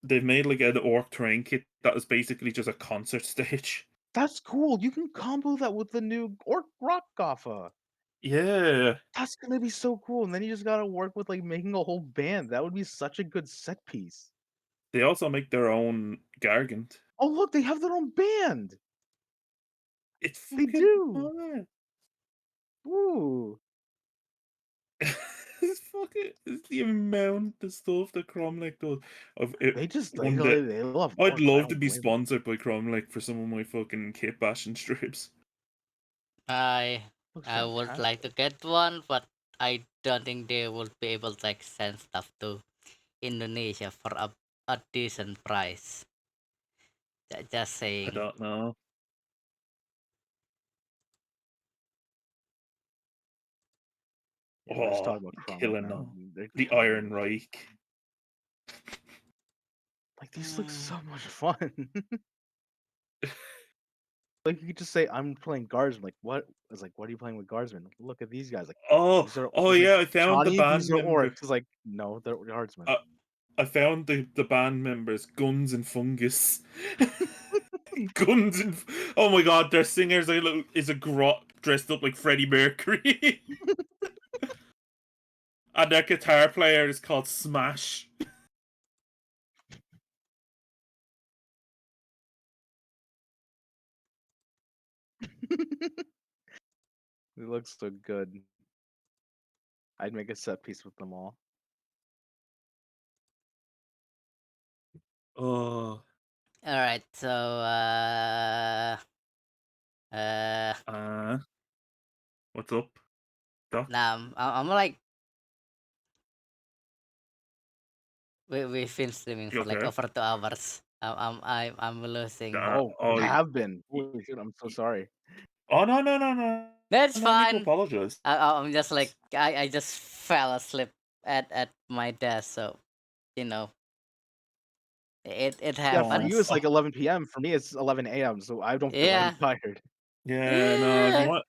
They've made like an orc terrain kit that is basically just a concert stage. That's cool. You can combo that with the new Orc Rock Gotha. Yeah, That's gonna be so cool. And then you just gotta work with like making a whole band. That would be such a good set piece. they also make their own Gargant. Oh look, they have their own band. It's They fucking do. mad. Ooh. It's the amount of stuff that Cromlech does. Of it, They just one day, they love I'd orcs. I love to don't be blame them. sponsored by Cromlech for some of my fucking kit bashing strips. I Looks I would like to fantastic. get one, but I don't think they would be able to like send stuff to Indonesia for a decent price. Just I saying. don't know. Yeah, we're just Oh, talking about I'm Cromlech killing now. now. They're The killing Iron me. Reich. Like these look Mm. so much fun. Like you could just say, "I'm playing Guardsman." Like what? It's like, what are you playing with Guardsman? Look at these guys. Like Oh he's like yeah, I found the Johnny. band These are member. orcs. It's like no, they're Guardsmen. Uh, I found the band members, Guns and Fungus. Guns and oh my god, their singer's is a grot dressed up like Freddie Mercury, and their guitar player is called Smash. It looks so good. I'd make a set piece with them all. Oh, All right, so uh uh, what's up, Doc? now I'm like we've been streaming You for like okay? over 2 hours. I'm losing. Oh, Oh, you have been. Holy shit! I'm so sorry. oh no, That's no need to fine. apologize. I'm just like I just fell asleep at my desk, so you know it Yeah, for you Oh, it's happens. like oh 11 p.m. For me it's 11 a.m. So I don't feel any Yeah. tired. yeah, no. If you want,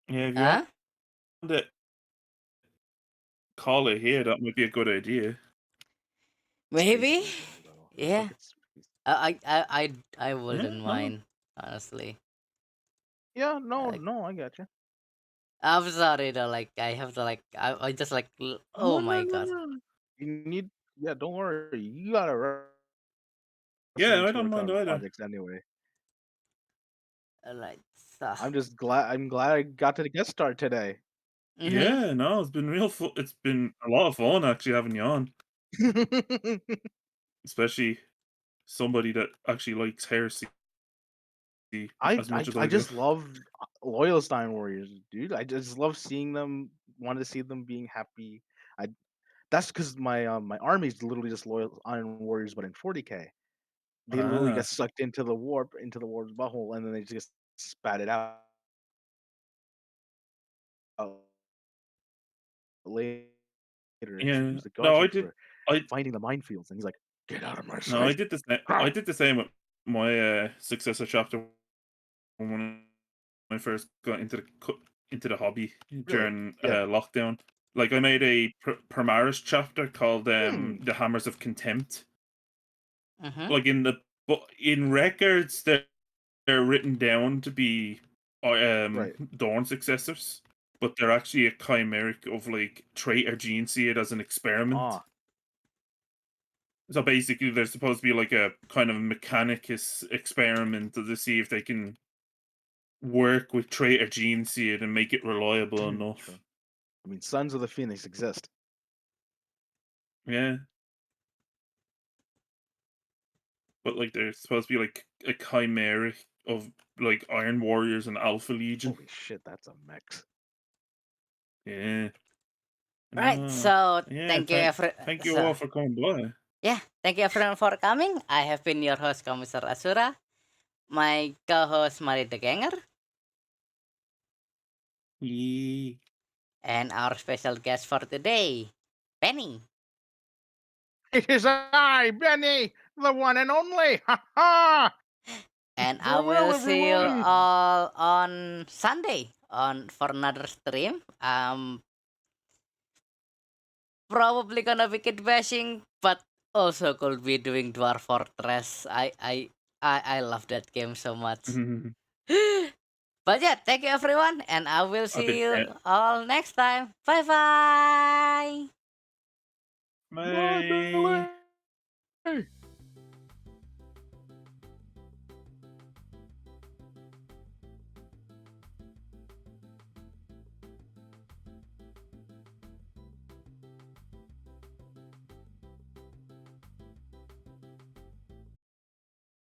if you want Huh? to call it here, that might be a good idea. Space Maybe. is a little. Let's look Yeah. at space. I Yeah, wouldn't no. mind honestly. Yeah, no, Like no, I got you. I'm sorry though, like I have to like I just like oh Oh no my no god. no. You need, yeah, don't worry. You got a Yeah, wrestling I tour don't mind either. projects anyway. Right. So. I'm just glad. I'm glad I got to guest star today. Mhm. Yeah, no, it's been real fun. It's been a lot of fun actually having you on, especially somebody that actually likes heresy as much as I I do. just love Loyalstein Warriors, dude. I just love seeing them. Wanted to see them being happy. I That's because my army is literally just loyal Iron Warriors, but in 40k. They literally get Ah, sucked into the warp, into the warp's butthole, and then they just spat it out later. And she yeah. used the No, I godship did. for I finding the minefields, and he's like, "Get out of my no, I sight!" did the same. I did the same with my successor chapter when I first got into the hobby Really? during Yeah. lockdown. Like I made a Primaris chapter called Hmm. the Hammers of Contempt. Mhm. Like in records, they're written down to be Right. Dawn successors, but they're actually a chimeric of like traitor gene seed as an experiment. Ah. So basically, they're supposed to be like a kind of mechanicus experiment to see if they can work with traitor gene seed and make it reliable True. enough. I mean, Sons of the Phoenix exist. Yeah, but like they're supposed to be like a chimeric of like Iron Warriors and Alpha Legion. Holy shit, that's a mix. Yeah, Right. no, So yeah. thank you Thank you so all for coming by. yeah, thank you everyone for coming. I have been your host Kommissar Azura, my co-host Mari the Ganger, Yeah. and our special guest for today, Beni. It is I, Benny, the one and only. Ha ha! And I Farewell, will see you everyone. all on Sunday on for another stream. Probably gonna be kid bashing, but also could be doing Dwarf Fortress. I love that game so much. But yeah, thank you everyone, and I will I've been see you all next time. Bye bye. Bye, Bye. Billy.